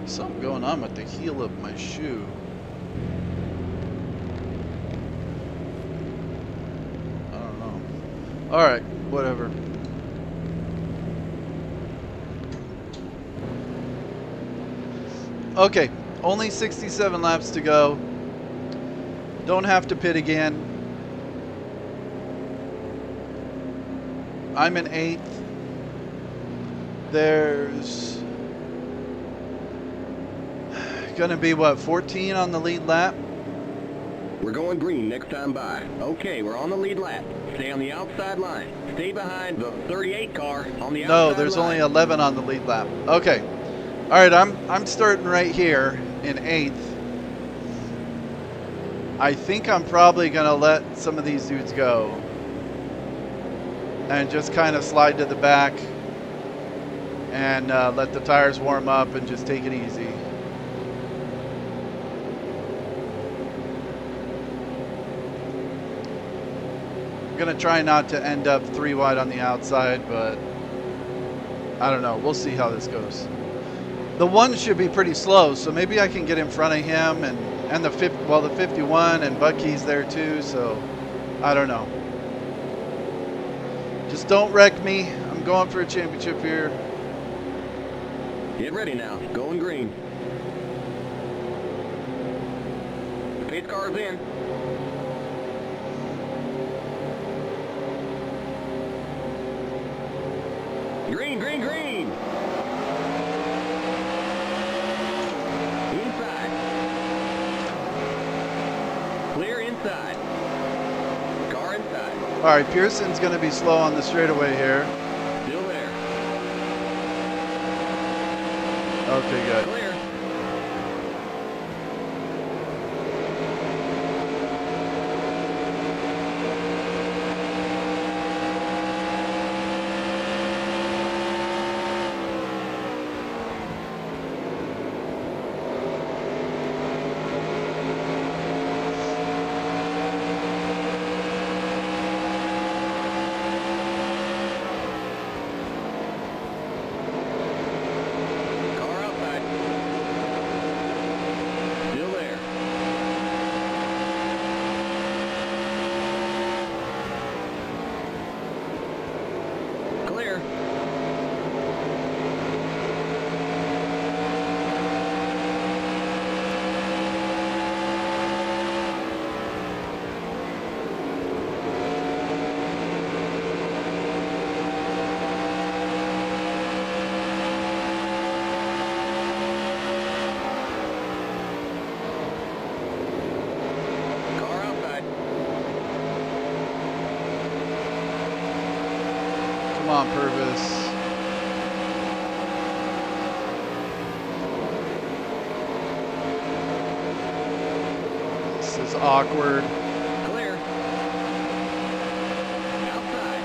Something going on with the heel of my shoe. I don't know. All right, whatever. Okay, only 67 laps to go. Don't have to pit again. I'm in 8th. There's gonna be what, 14 on the lead lap? We're going green next time by. Okay, we're on the lead lap. Stay on the outside line. Stay behind the 38 car on the outside line. No, there's only 11 on the lead lap. Okay. All right, I'm starting right here in 8th. I think I'm probably gonna let some of these dudes go and just kind of slide to the back and let the tires warm up and just take it easy. I'm gonna try not to end up 3 wide on the outside, but I don't know. We'll see how this goes. The one should be pretty slow, so maybe I can get in front of him and the 51 and Bucky's there too, so I don't know. Just don't wreck me. I'm going for a championship here. Get ready now. Going green. The pace car's in. Green, green, green! Inside. Clear inside. Car inside. All right, Pearson's going to be slow on the straightaway here. Still there. Okay, good. Clear. Car outside. Still there. Clear. Car outside. Come on, Purvis. This is awkward. Clear. Outside.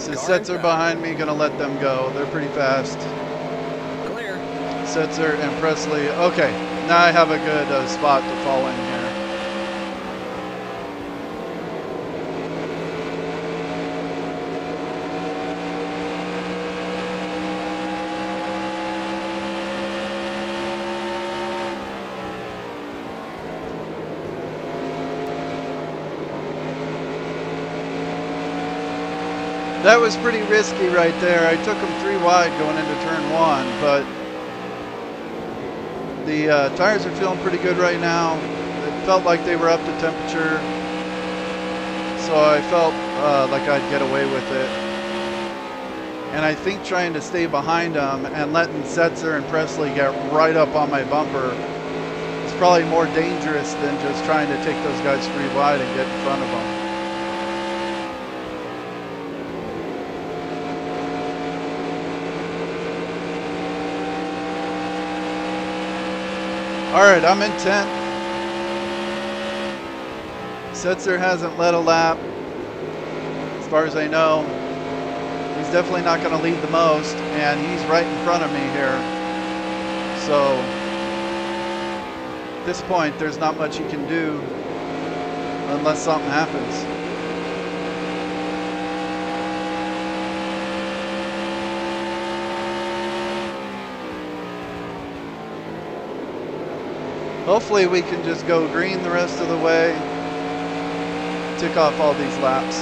So Setzer behind me, gonna let them go. They're pretty fast. Clear. Setzer and Presley. Okay, now I have a good spot to fall in here. That was pretty risky right there. I took them 3 wide going into turn 1, but the tires are feeling pretty good right now. It felt like they were up to temperature, so I felt like I'd get away with it. And I think trying to stay behind them and letting Setzer and Presley get right up on my bumper is probably more dangerous than just trying to take those guys 3 wide and get in front of them. All right, I'm in 10th. Setzer hasn't led a lap, as far as I know. He's definitely not going to lead the most, and he's right in front of me here. So, at this point, there's not much he can do unless something happens. Hopefully we can just go green the rest of the way, tick off all these laps.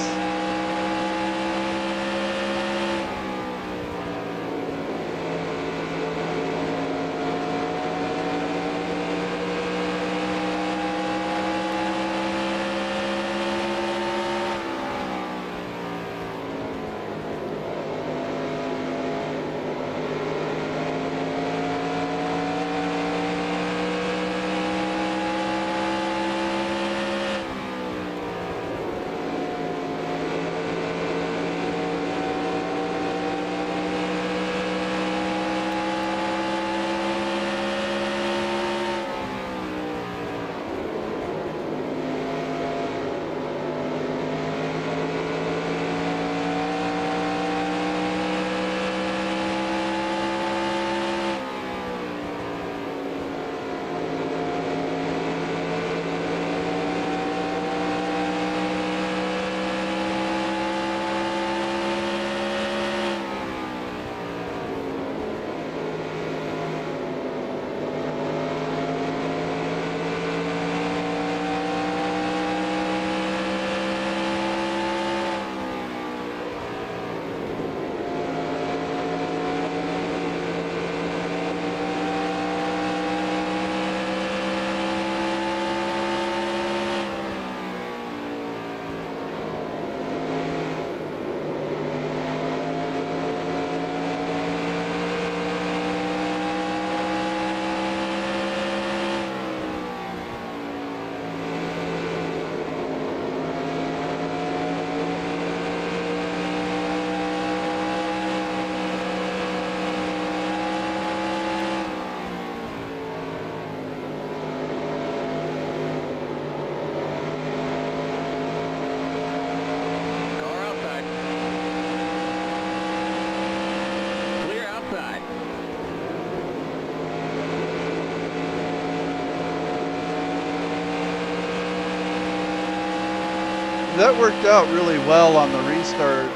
That worked out really well on the restart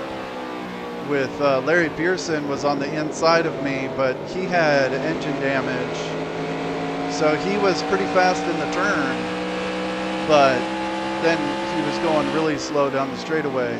with Larry Pearson was on the inside of me, but he had engine damage. So he was pretty fast in the turn, but then he was going really slow down the straightaway.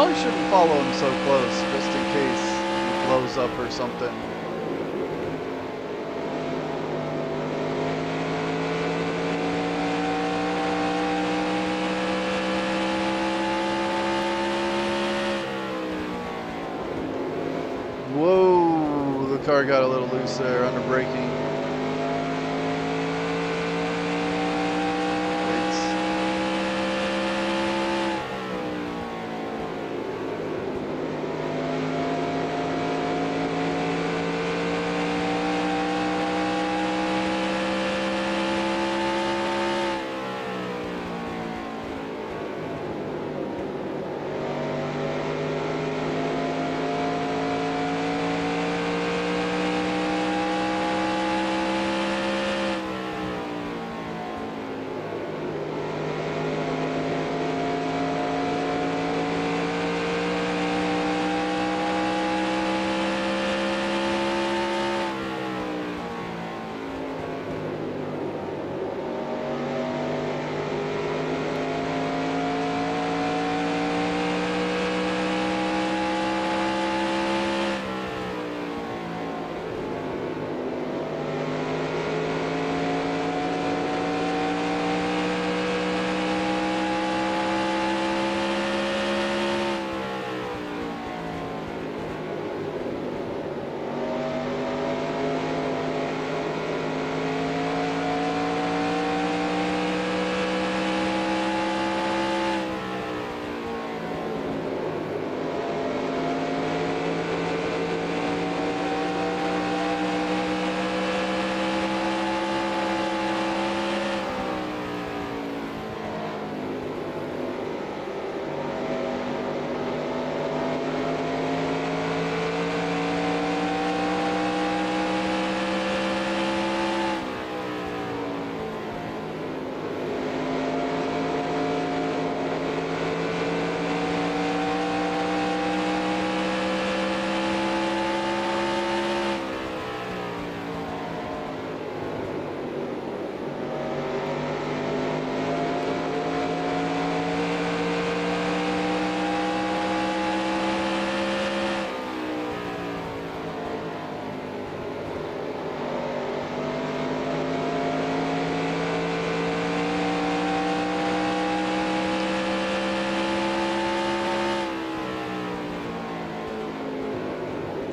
Probably shouldn't follow him so close, just in case he blows up or something. Whoa, the car got a little loose there under braking.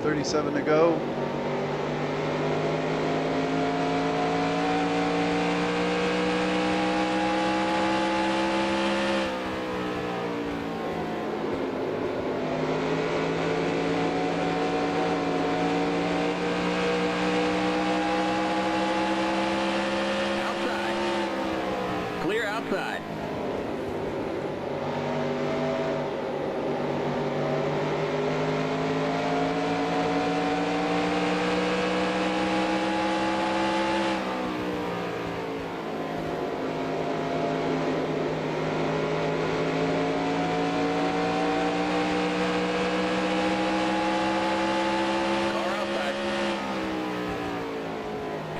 .37 to go. Outside. Clear outside.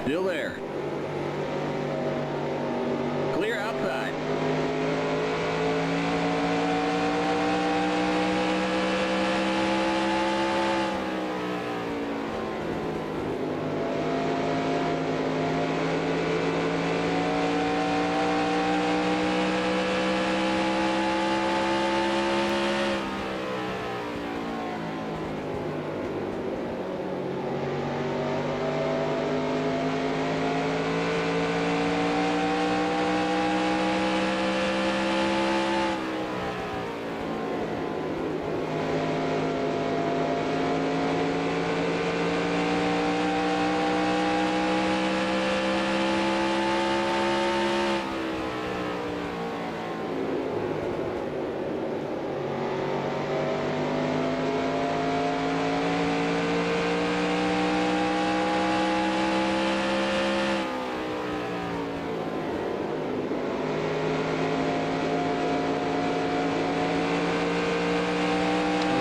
Still there. Clear outside.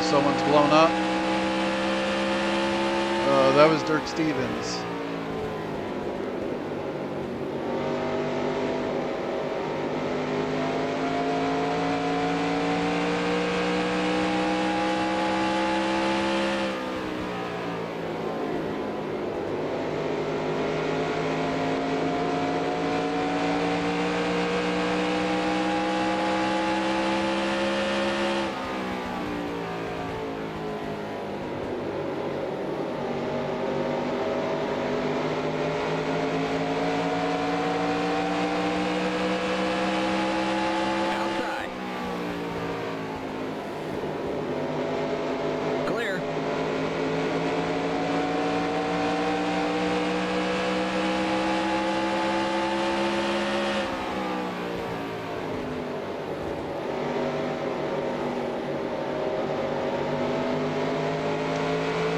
Someone's blown up. That was Dirk Stevens.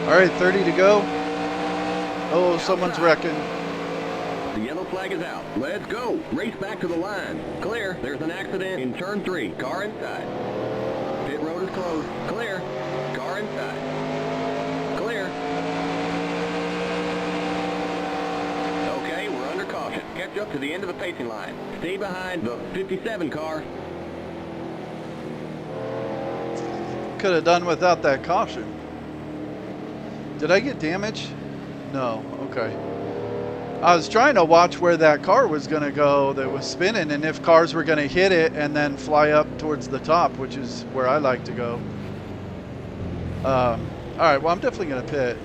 All right, 30 to go. Oh, someone's wrecking. The yellow flag is out. Let's go. Race back to the line. Clear. There's an accident in turn 3. Car inside. Pit road is closed. Clear. Car inside. Clear. Okay, we're under caution. Catch up to the end of the pacing line. Stay behind the 57 car. Could have done without that caution. Did I get damage? No. Okay. I was trying to watch where that car was going to go that was spinning, and if cars were going to hit it and then fly up towards the top, which is where I like to go. All right, well, I'm definitely going to pit.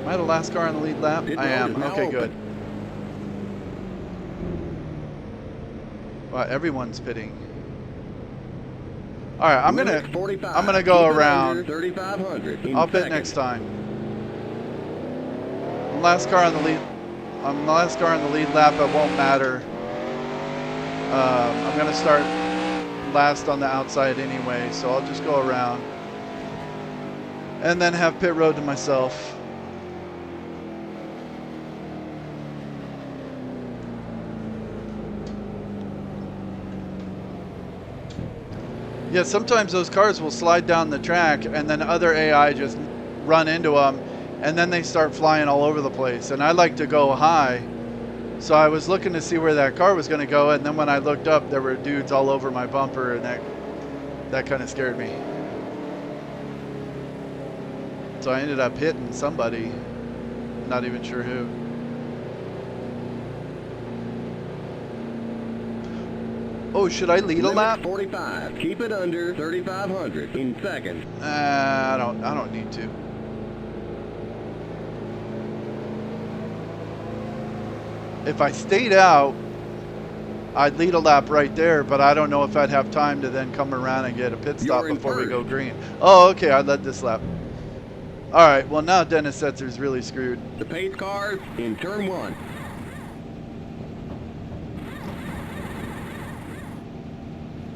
Am I the last car on the lead lap? I am. Okay, good. Wow, everyone's pitting. All right, I'm gonna go around. 3,500. I'll pit next time. Last car on the lead. I'm the last car on the lead lap. It won't matter. I'm gonna start last on the outside anyway, so I'll just go around and then have pit road to myself. Yeah, sometimes those cars will slide down the track and then other AI just run into them and then they start flying all over the place. And I like to go high. So I was looking to see where that car was going to go, and then when I looked up, there were dudes all over my bumper, and that kind of scared me. So I ended up hitting somebody, not even sure who. Oh, should I lead a lap? 45. Keep it under 3,500 in seconds. I don't need to. If I stayed out, I'd lead a lap right there, but I don't know if I'd have time to then come around and get a pit stop before we go green. Oh, okay, I led this lap. All right, well now Dennis Setzer's really screwed. The pace cars in turn 1.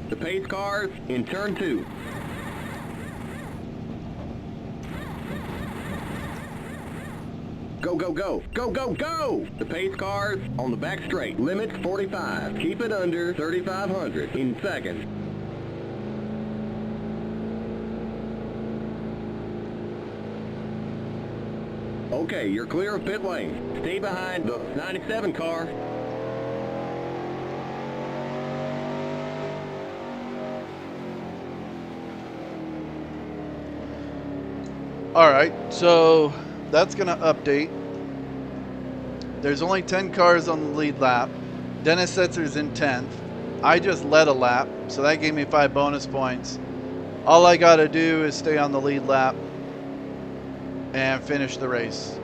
The pace cars in turn 2. Go, go, go, go, go, go! The pace cars on the back straight. Limit 45. Keep it under 3,500 in seconds. Okay, you're clear of pit lane. Stay behind the 97 car. All right, so that's going to update. There's only 10 cars on the lead lap. Dennis Setzer's in 10th. I just led a lap, so that gave me 5 bonus points. All I got to do is stay on the lead lap and finish the race.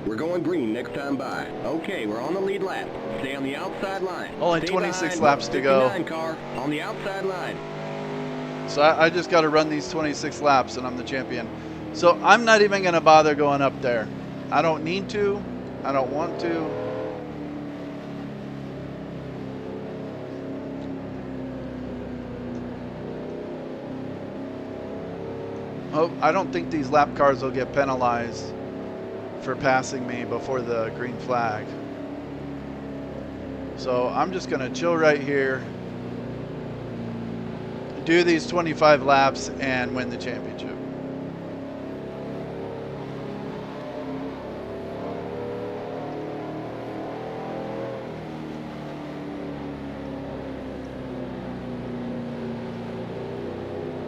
We're going green next time by. Okay, we're on the lead lap. Stay on the outside line. Only 26 laps to go. 59 car on the outside line. So I just got to run these 26 laps and I'm the champion. So I'm not even going to bother going up there. I don't need to. I don't want to. Oh, I don't think these lap cars will get penalized for passing me before the green flag. So I'm just going to chill right here, do these 25 laps, and win the championship.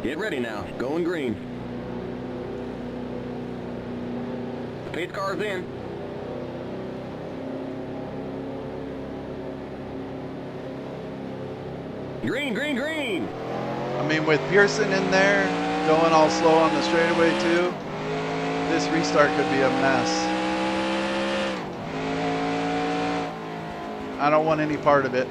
Get ready now. Going green. The pace car's in. Green, green, green! I mean, with Pearson in there, going all slow on the straightaway too, this restart could be a mess. I don't want any part of it.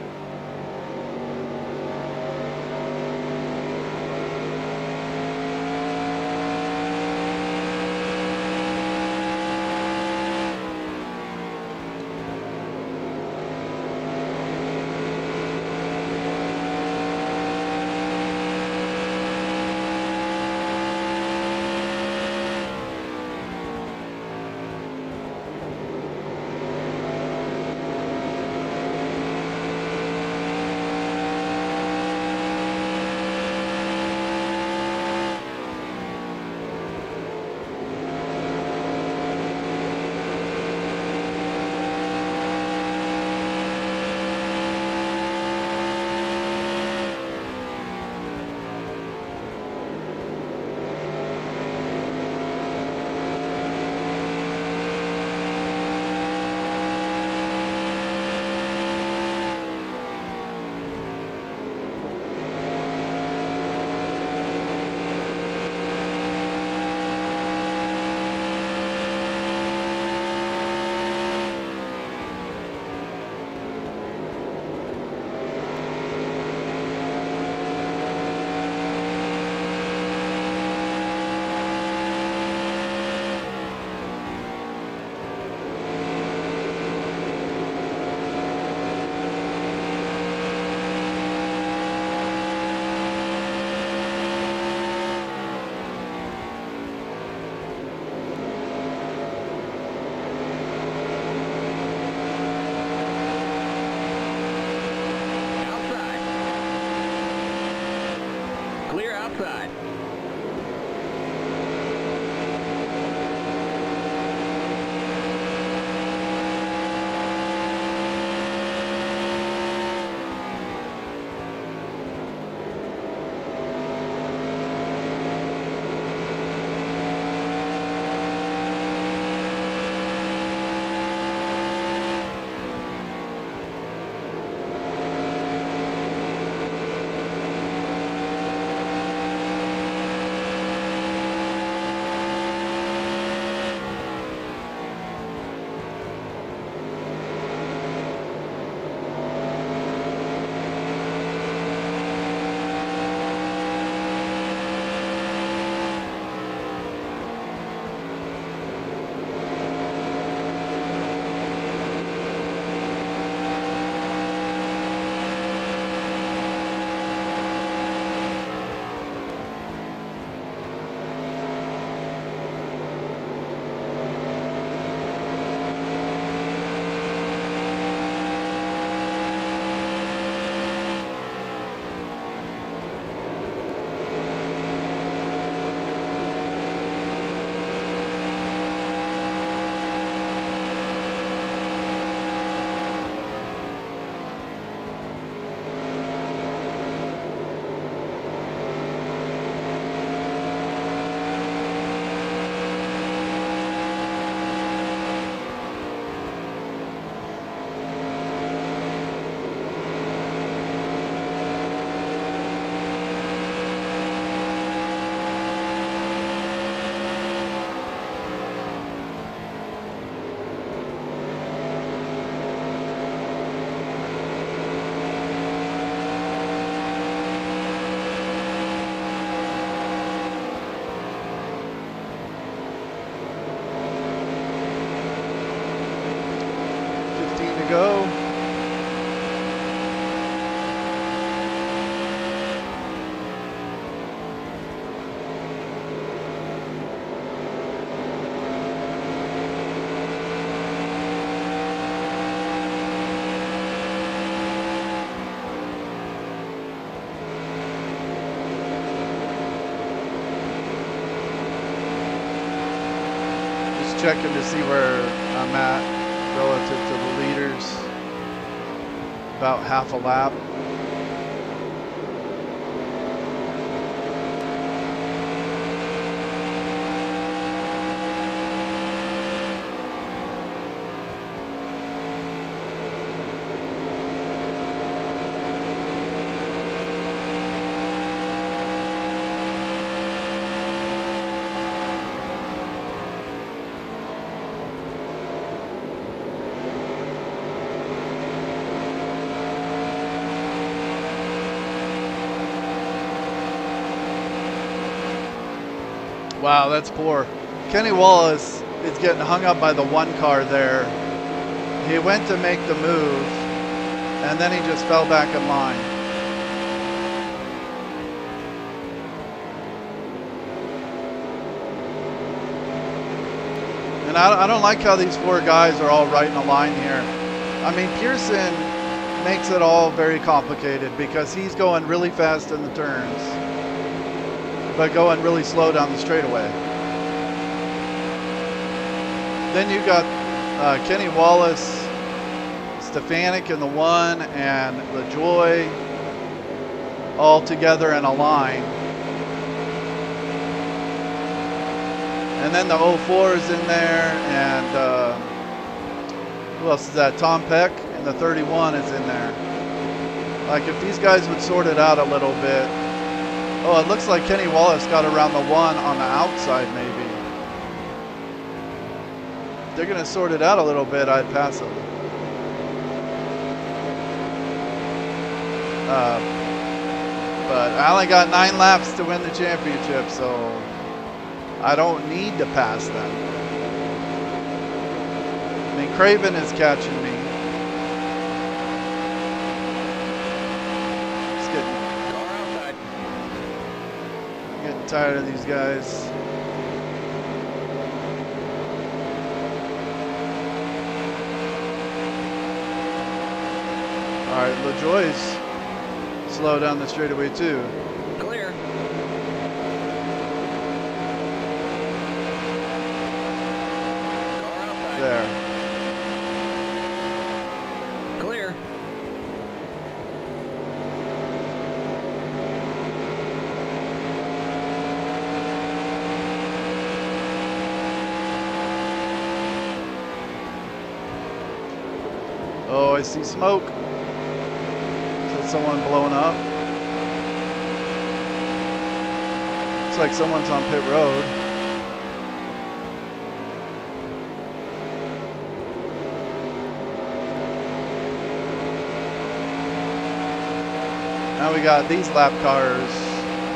outside. Go. Just checking to see where I'm at relative to the leaders. About half a lap. Wow, that's poor. Kenny Wallace is getting hung up by the one car there. He went to make the move, and then he just fell back in line. And I don't like how these four guys are all right in a line here. I mean, Pearson makes it all very complicated because he's going really fast in the turns, but going really slow down the straightaway. Then you got Kenny Wallace, Stefanik in the one, and LaJoy all together in a line. And then the 04 is in there, and who else is that? Tom Peck, and the 31 is in there. Like, if these guys would sort it out a little bit. Oh, it looks like Kenny Wallace got around the one on the outside, maybe. If they're going to sort it out a little bit, I'd pass them. But I only got 9 laps to win the championship, so I don't need to pass them. I mean, Craven is catching me. Getting tired of these guys. All right, LaJoy's slow down the straightaway too. Clear. Oh, I see smoke. Is that someone blowing up? Looks like someone's on pit road. Now we got these lap cars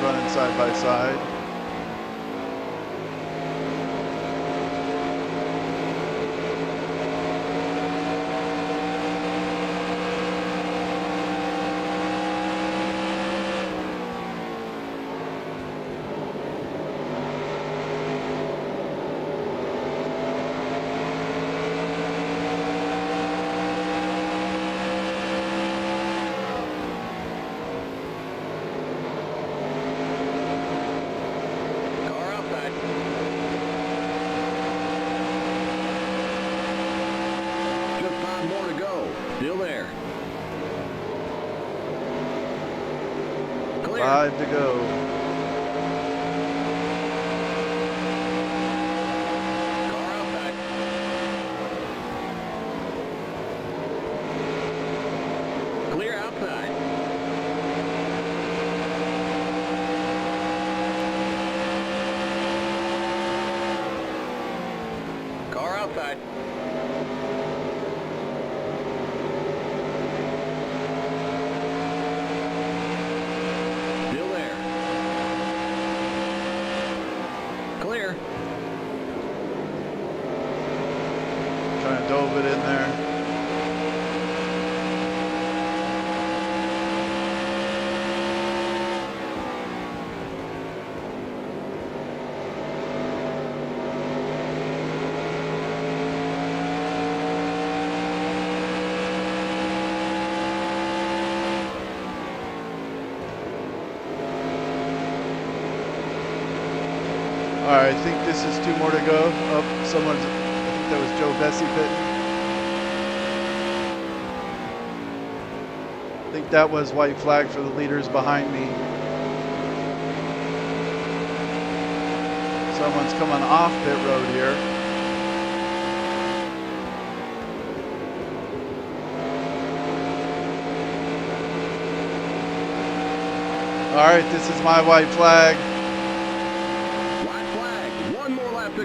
running side by side. Still there. Clear. 5 to go. Car outside. Clear outside. Car outside. Clear. Trying to dove it in there. All right, I think this is 2 more to go. Oh, someone's, I think that was Joe Bessie pitting. I think that was white flag for the leaders behind me. Someone's coming off pit road here. All right, this is my white flag.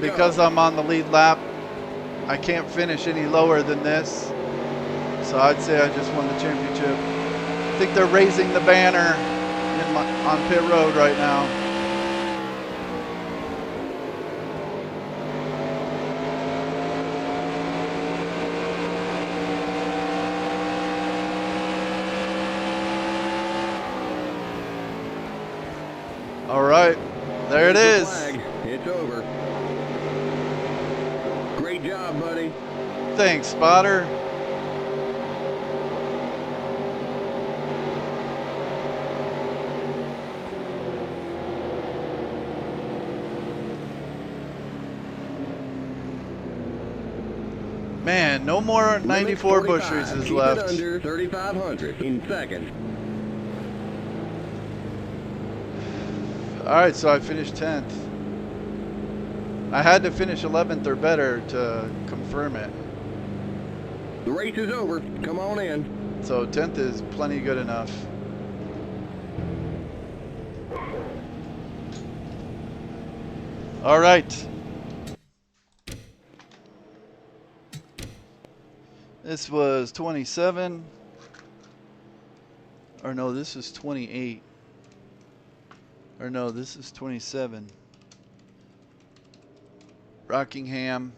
Because I'm on the lead lap, I can't finish any lower than this. So I'd say I just won the championship. I think they're raising the banner on pit road right now. All right, there it is. It's over. Great job, buddy. Thanks, spotter. Man, no more 94 Busch races left. Under 3,500 in second. All right, so I finished 10th. I had to finish 11th or better to confirm it. The race is over. Come on in. So 10th is plenty good enough. All right. This was 27. Or no, this is 28. Or no, this is 27. Rockingham.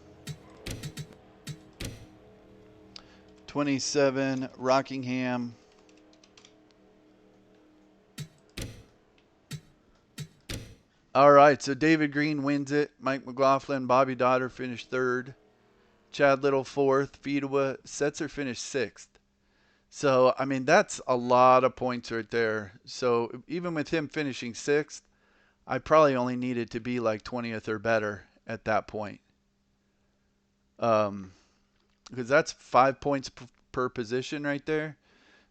27, Rockingham. All right, so David Green wins it. Mike McLaughlin, Bobby Dotter finished 3rd. Chad Little 4th. Fedewa Setzer finished 6th. So, I mean, that's a lot of points right there. So, even with him finishing 6th, I probably only needed to be like 20th or better at that point. Because that's 5 points per position right there.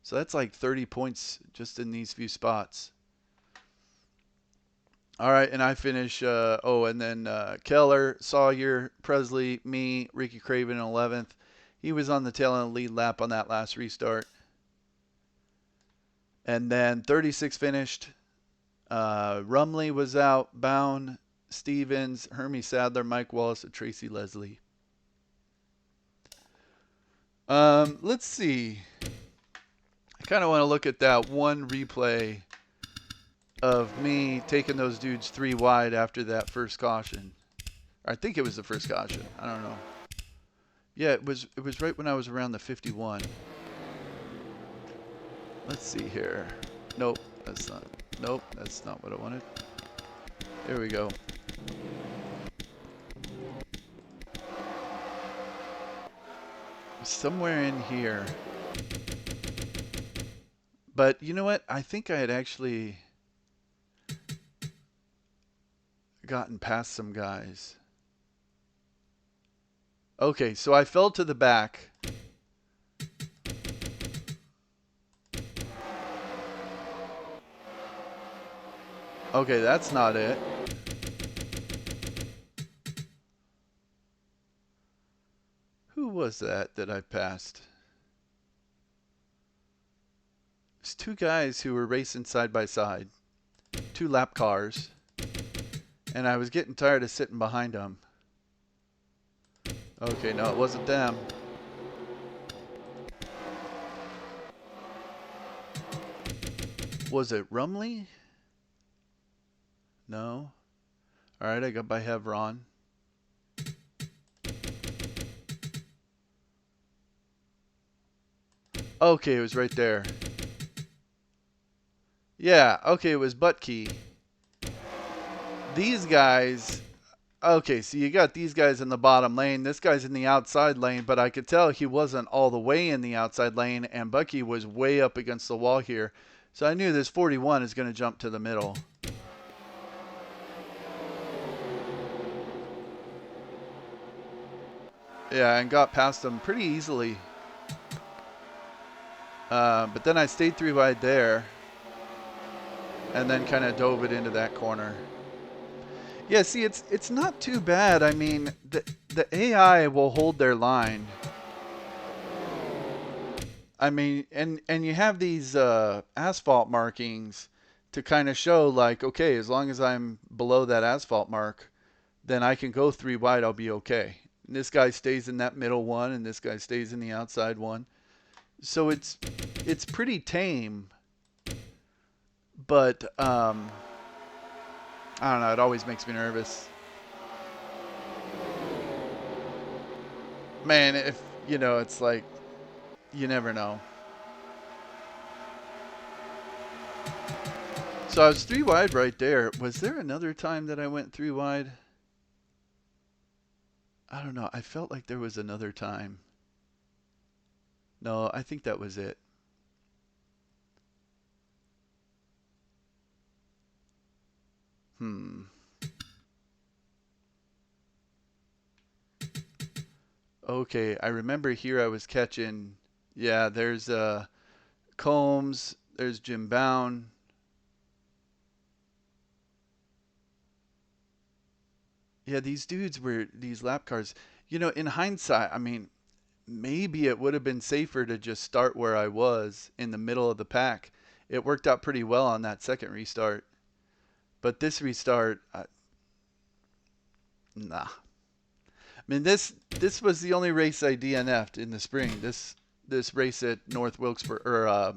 So that's like 30 points just in these few spots. All right, and I finish, and then Keller, Sawyer, Presley, me, Ricky Craven in 11th. He was on the tail end of the lead lap on that last restart. And then 36 finished. Rumley was out. Bound, Stevens, Hermie Sadler, Mike Wallace, and Tracy Leslie. Let's see. I kind of want to look at that one replay of me taking those dudes 3 wide after that first caution. I think it was the first caution. I don't know. Yeah, it was right when I was around the 51. Let's see here. Nope, that's not. Nope, that's not what I wanted. There we go. Somewhere in here. But you know what? I think I had actually gotten past some guys. Okay, so I fell to the back. Okay, that's not it. Who was that I passed? There's 2 guys who were racing side by side. 2 lap cars. And I was getting tired of sitting behind them. Okay, no, it wasn't them. Was it Rumley? No. Alright, I got by Hevron. Okay, it was right there. Yeah, okay, it was Buttkey. These guys... Okay, so you got these guys in the bottom lane. This guy's in the outside lane, but I could tell he wasn't all the way in the outside lane, and Bucky was way up against the wall here. So I knew this 41 is going to jump to the middle. Yeah, and got past him pretty easily. But then I stayed 3 wide there, and then kind of dove it into that corner. Yeah, see, it's not too bad. I mean, the AI will hold their line. I mean, and you have these asphalt markings to kind of show, like, okay, as long as I'm below that asphalt mark, then I can go 3 wide, I'll be okay. And this guy stays in that middle one, and this guy stays in the outside one. So it's pretty tame, but I don't know, it always makes me nervous. Man, if, you know, it's like, you never know. So I was 3 wide right there. Was there another time that I went 3 wide? I don't know. I felt like there was another time. No, I think that was it. Okay, I remember here I was catching, yeah, there's Combs, there's Jim Bound. Yeah, these dudes were, these lap cars, you know, in hindsight, I mean, maybe it would have been safer to just start where I was in the middle of the pack. It worked out pretty well on that second restart. But this restart, nah. I mean, this was the only race I DNF'd in the spring. This race at North Wilkesboro, or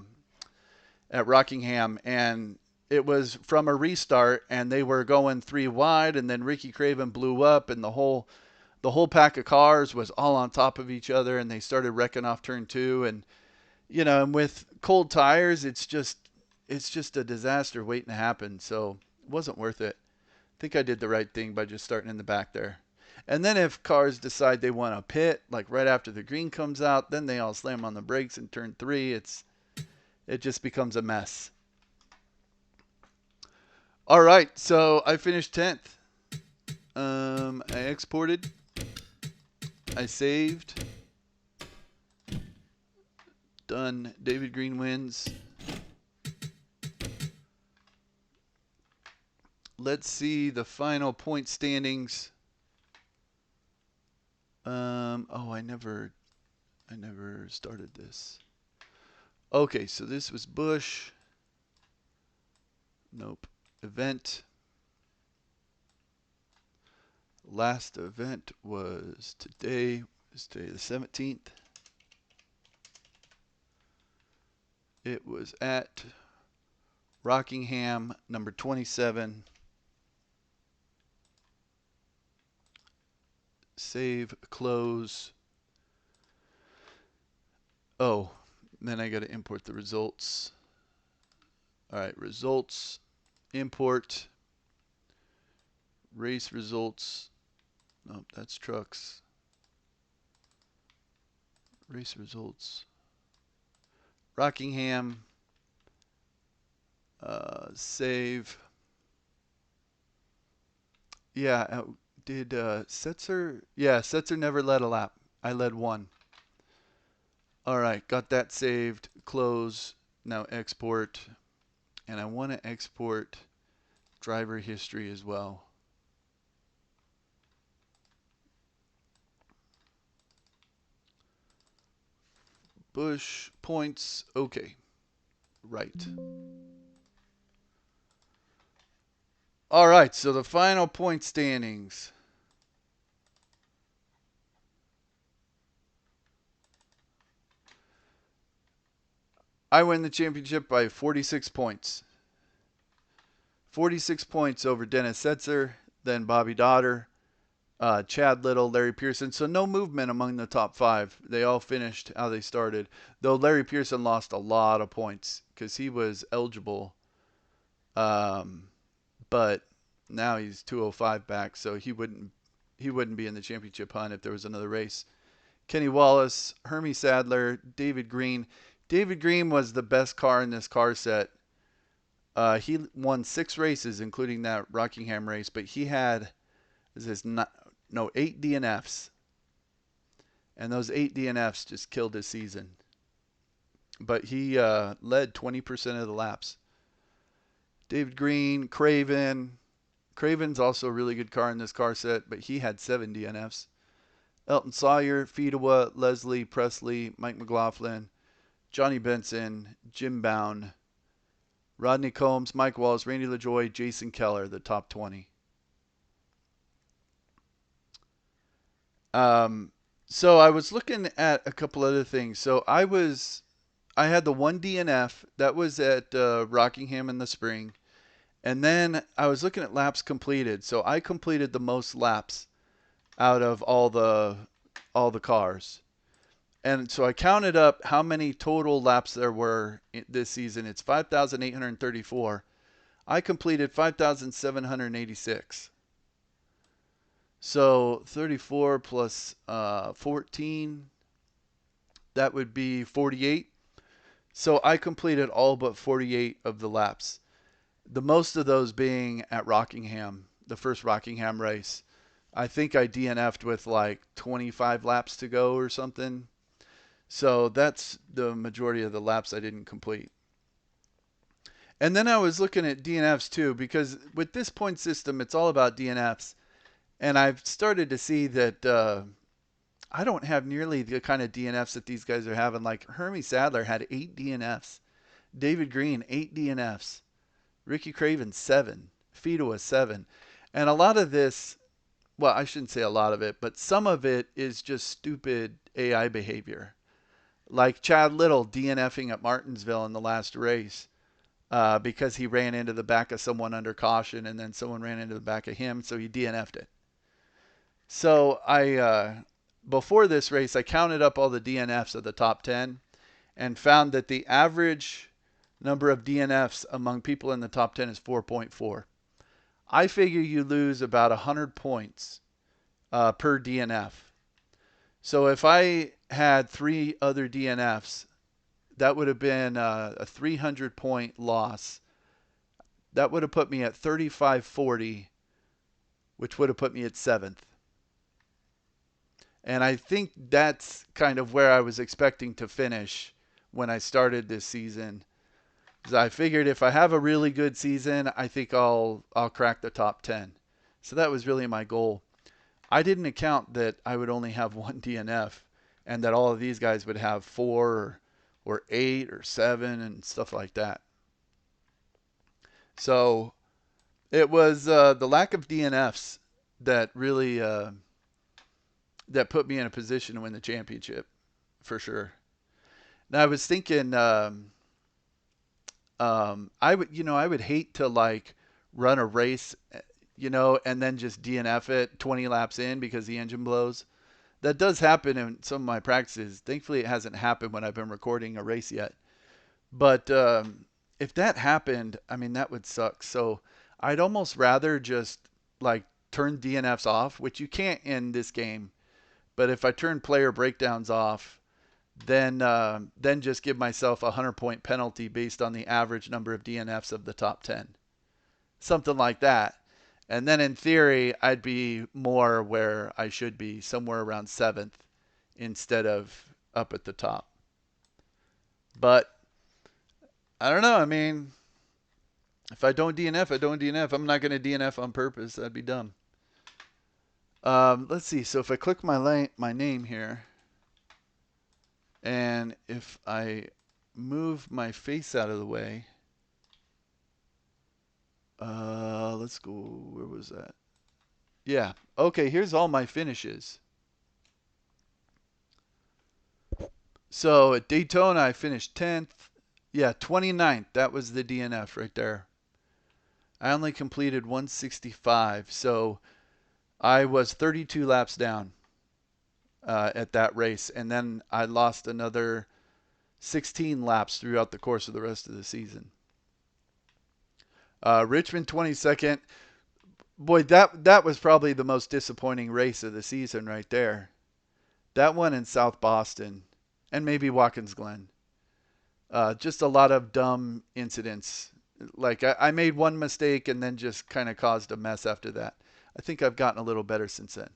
at Rockingham, and it was from a restart, and they were going 3 wide, and then Ricky Craven blew up, and the whole pack of cars was all on top of each other, and they started wrecking off turn 2, and you know, and with cold tires, it's just a disaster waiting to happen. So it wasn't worth it. I think I did the right thing by just starting in the back there. And then if cars decide they want to pit, like right after the green comes out, then they all slam on the brakes in turn 3. It just becomes a mess. All right, so I finished 10th. I exported. I saved. Done. David Green wins. Let's see the final point standings. Oh, I never I never started this. Okay, so this was Busch. Nope. Event. Last event was today. It's today the 17th. It was at Rockingham, number 27. Save, close. Oh, then I got to import the results. All right, results, import, race results. Nope, that's trucks. Race results. Rockingham. Save. Yeah, did Setzer? Yeah, Setzer never led a lap. I led one. All right, got that saved. Close. Now export. And I want to export driver history as well. Busch points. Okay. Right. All right, so the final point standings. I win the championship by 46 points. 46 points over Dennis Setzer, then Bobby Dotter, Chad Little, Larry Pearson. So no movement among the top five. They all finished how they started. Though Larry Pearson lost a lot of points because he was eligible. But now he's 205 back, so he wouldn't be in the championship hunt if there was another race. Kenny Wallace, Hermie Sadler, David Green. David Green was the best car in this car set. He won 6 races, including that Rockingham race, but he had 8 DNFs. And those 8 DNFs just killed his season. But he led 20% of the laps. David Green, Craven. Craven's also a really good car in this car set, but he had 7 DNFs. Elton Sawyer, Fedewa, Leslie, Presley, Mike McLaughlin, Johnny Benson, Jim Bound, Rodney Combs, Mike Wallace, Randy LaJoy, Jason Keller, the top 20. So I was looking at a couple other things. So I had the 1 DNF that was at Rockingham in the spring, and then I was looking at laps completed. So I completed the most laps out of all the cars. And so I counted up how many total laps there were this season. It's 5,834. I completed 5,786. So 34 plus 14, that would be 48. So I completed all but 48 of the laps. The most of those being at Rockingham, the first Rockingham race. I think I DNF'd with like 25 laps to go or something. So that's the majority of the laps I didn't complete. And then I was looking at DNFs too, because with this point system, it's all about DNFs. And I've started to see that I don't have nearly the kind of DNFs that these guys are having. Like Hermie Sadler had 8 DNFs. David Green, 8 DNFs. Ricky Craven, 7. Fedewa, 7. And a lot of this, well, I shouldn't say a lot of it, but some of it is just stupid AI behavior. Like Chad Little DNFing at Martinsville in the last race because he ran into the back of someone under caution, and then someone ran into the back of him, so he DNF'd it. So before this race, I counted up all the DNFs of the top 10 and found that the average number of DNFs among people in the top 10 is 4.4. I figure you lose about 100 points per DNF. So if I had 3 other DNFs, that would have been a 300-point loss. That would have put me at 3540, which would have put me at 7th. And I think that's kind of where I was expecting to finish when I started this season. Because I figured if I have a really good season, I think I'll crack the top 10. So that was really my goal. I didn't account that I would only have 1 DNF. and that all of these guys would have 4 or 8 or 7 and stuff like that. So it was the lack of DNFs that really that put me in a position to win the championship for sure. Now I was thinking, I would hate to like run a race, and then just DNF it 20 laps in because the engine blows. That does happen in some of my practices. Thankfully, it hasn't happened when I've been recording a race yet. But if that happened, I mean, that would suck. So I'd almost rather just like turn DNFs off, which you can't in this game. But if I turn player breakdowns off, then just give myself a 100-point penalty based on the average number of DNFs of the top 10, something like that. And then in theory, I'd be more where I should be, somewhere around 7th instead of up at the top. But I don't know. I mean, if I don't DNF, I don't DNF. I'm not going to DNF on purpose. That'd be dumb. Let's see. So if I click my name here, and if I move my face out of the way, let's go. Where was that? Yeah. Okay, here's all my finishes. So at Daytona, I finished 10th. Yeah, 29th. That was the DNF right there. I only completed 165, so I was 32 laps down at that race, and then I lost another 16 laps throughout the course of the rest of the season. Richmond 22nd. Boy, that was probably the most disappointing race of the season right there. That one in South Boston, and maybe Watkins Glen. Just a lot of dumb incidents. Like I made one mistake and then just kind of caused a mess after that. I think I've gotten a little better since then.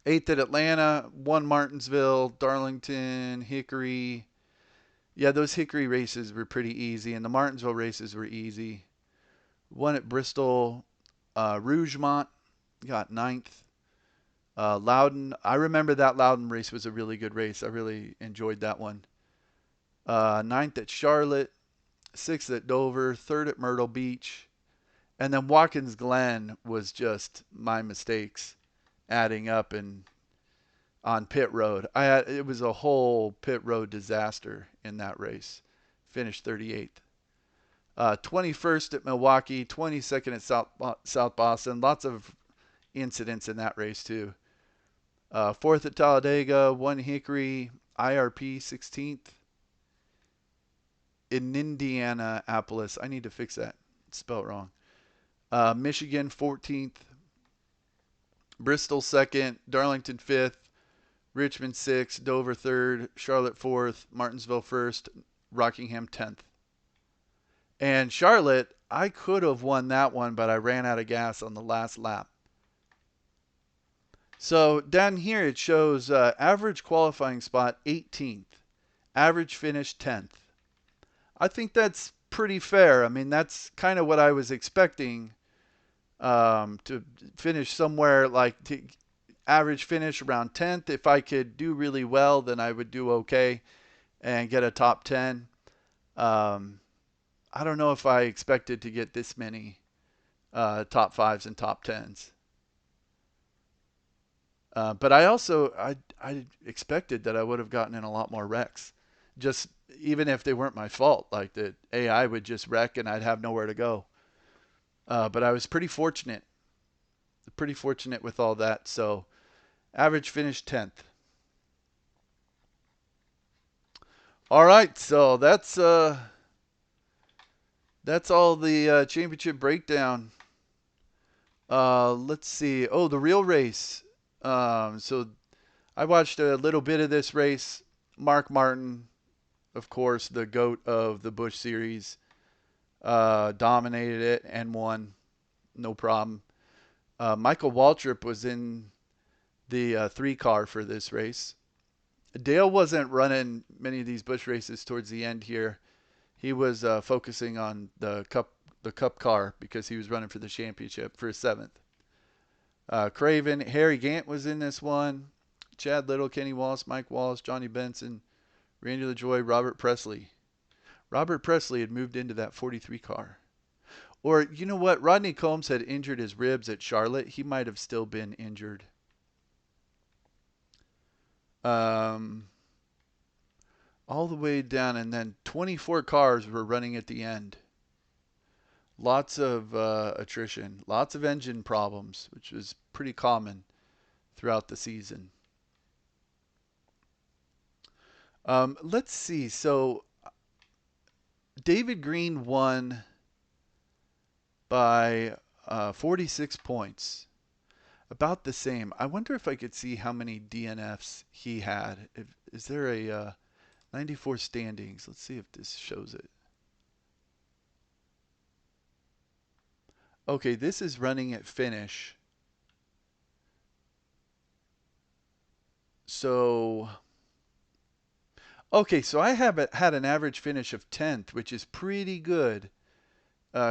8th at Atlanta, 1 Martinsville, Darlington, Hickory. Yeah, those Hickory races were pretty easy, and the Martinsville races were easy. 1 at Bristol, Rougemont, got 9th. Loudon, I remember that Loudon race was a really good race. I really enjoyed that one. 9th at Charlotte, 6th at Dover, 3rd at Myrtle Beach. And then Watkins Glen was just my mistakes adding up and on pit road. It was a whole pit road disaster in that race. Finished 38th. 21st at Milwaukee, 22nd at South Boston. Lots of incidents in that race too. 4th at Talladega, 1 Hickory, IRP 16th. In Indianapolis, I need to fix that. It's spelled wrong. Michigan 14th. Bristol 2nd, Darlington 5th, Richmond 6th, Dover 3rd, Charlotte 4th, Martinsville 1st, Rockingham 10th. And Charlotte, I could have won that one, but I ran out of gas on the last lap. So down here it shows average qualifying spot 18th, average finish 10th. I think that's pretty fair. I mean, that's kind of what I was expecting, to finish somewhere like to average finish around 10th. If I could do really well, then I would do okay and get a top 10. I don't know if I expected to get this many top 5s and top 10s. But I expected that I would have gotten in a lot more wrecks. Just even if they weren't my fault, like the AI would just wreck and I'd have nowhere to go. But I was pretty fortunate with all that. So average finish 10th. All right, so that's all the championship breakdown. Let's see. Oh, the real race. So I watched a little bit of this race. Mark Martin, of course, the GOAT of the Busch series, dominated it and won. No problem. Michael Waltrip was in the 3 car for this race. Dale wasn't running many of these Busch races towards the end here. He was focusing on the cup car because he was running for the championship for his 7th. Craven, Harry Gant was in this one. Chad Little, Kenny Wallace, Mike Wallace, Johnny Benson, Randy LaJoy, Robert Presley. Robert Presley had moved into that 43 car. Or, you know what? Rodney Combs had injured his ribs at Charlotte. He might have still been injured. All the way down, and then 24 cars were running at the end. Lots of attrition, lots of engine problems, which was pretty common throughout the season. Let's see. So David Green won by 46 points. About the same. I wonder if I could see how many DNFs he had. Is there a 94 standings? Let's see if this shows it. Okay, this is running at finish. So, okay, so I have had an average finish of 10th, which is pretty good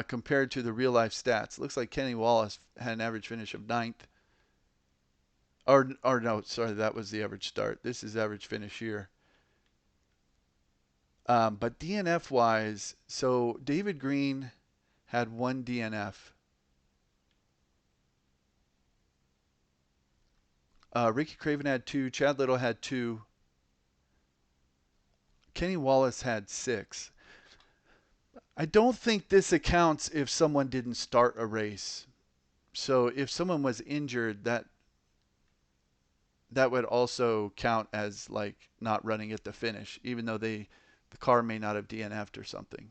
compared to the real life stats. Looks like Kenny Wallace had an average finish of 9th. Or no, sorry, that was the average start. This is average finish here. But DNF wise, so David Green had 1 DNF. Ricky Craven had 2. Chad Little had 2. Kenny Wallace had 6. I don't think this accounts if someone didn't start a race. So if someone was injured, that would also count as like not running at the finish, even though the car may not have DNF'd or something.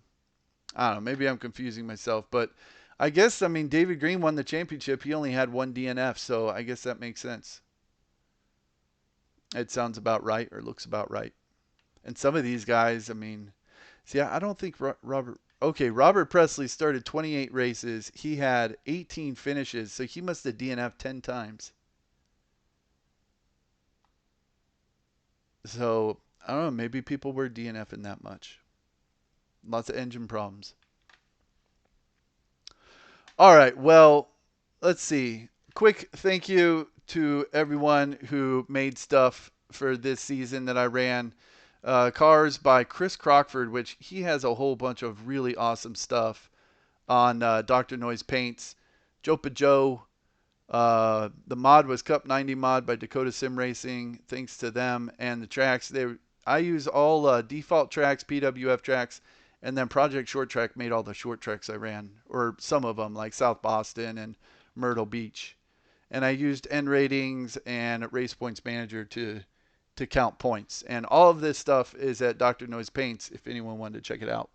I don't know. Maybe I'm confusing myself, but I guess, I mean, David Green won the championship. He only had 1 DNF, so I guess that makes sense. It sounds about right, or looks about right. And some of these guys, I mean, see, I don't think Robert. Okay, Robert Presley started 28 races. He had 18 finishes, so he must have DNF'd 10 times. So, I don't know, maybe people were DNFing that much. Lots of engine problems. All right, well, let's see. Quick thank you to everyone who made stuff for this season that I ran. Cars by Chris Crockford, which he has a whole bunch of really awesome stuff on Dr. Noise Paints. Jopajoe. The mod was Cup 90 mod by Dakota Sim Racing. Thanks to them. And the tracks, I use all default tracks, PWF tracks, and then Project Short Track made all the short tracks I ran, or some of them, like South Boston and Myrtle Beach. And I used Nratings and Race Points Manager to count points. And all of this stuff is at Dr. Noise Paints if anyone wanted to check it out.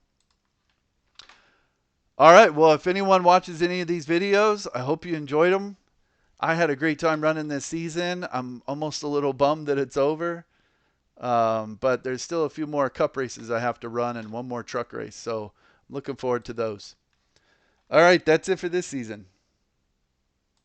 All right, well, if anyone watches any of these videos, I hope you enjoyed them. I had a great time running this season. I'm almost a little bummed that it's over. But there's still a few more cup races I have to run and one more truck race. So I'm looking forward to those. All right, that's it for this season.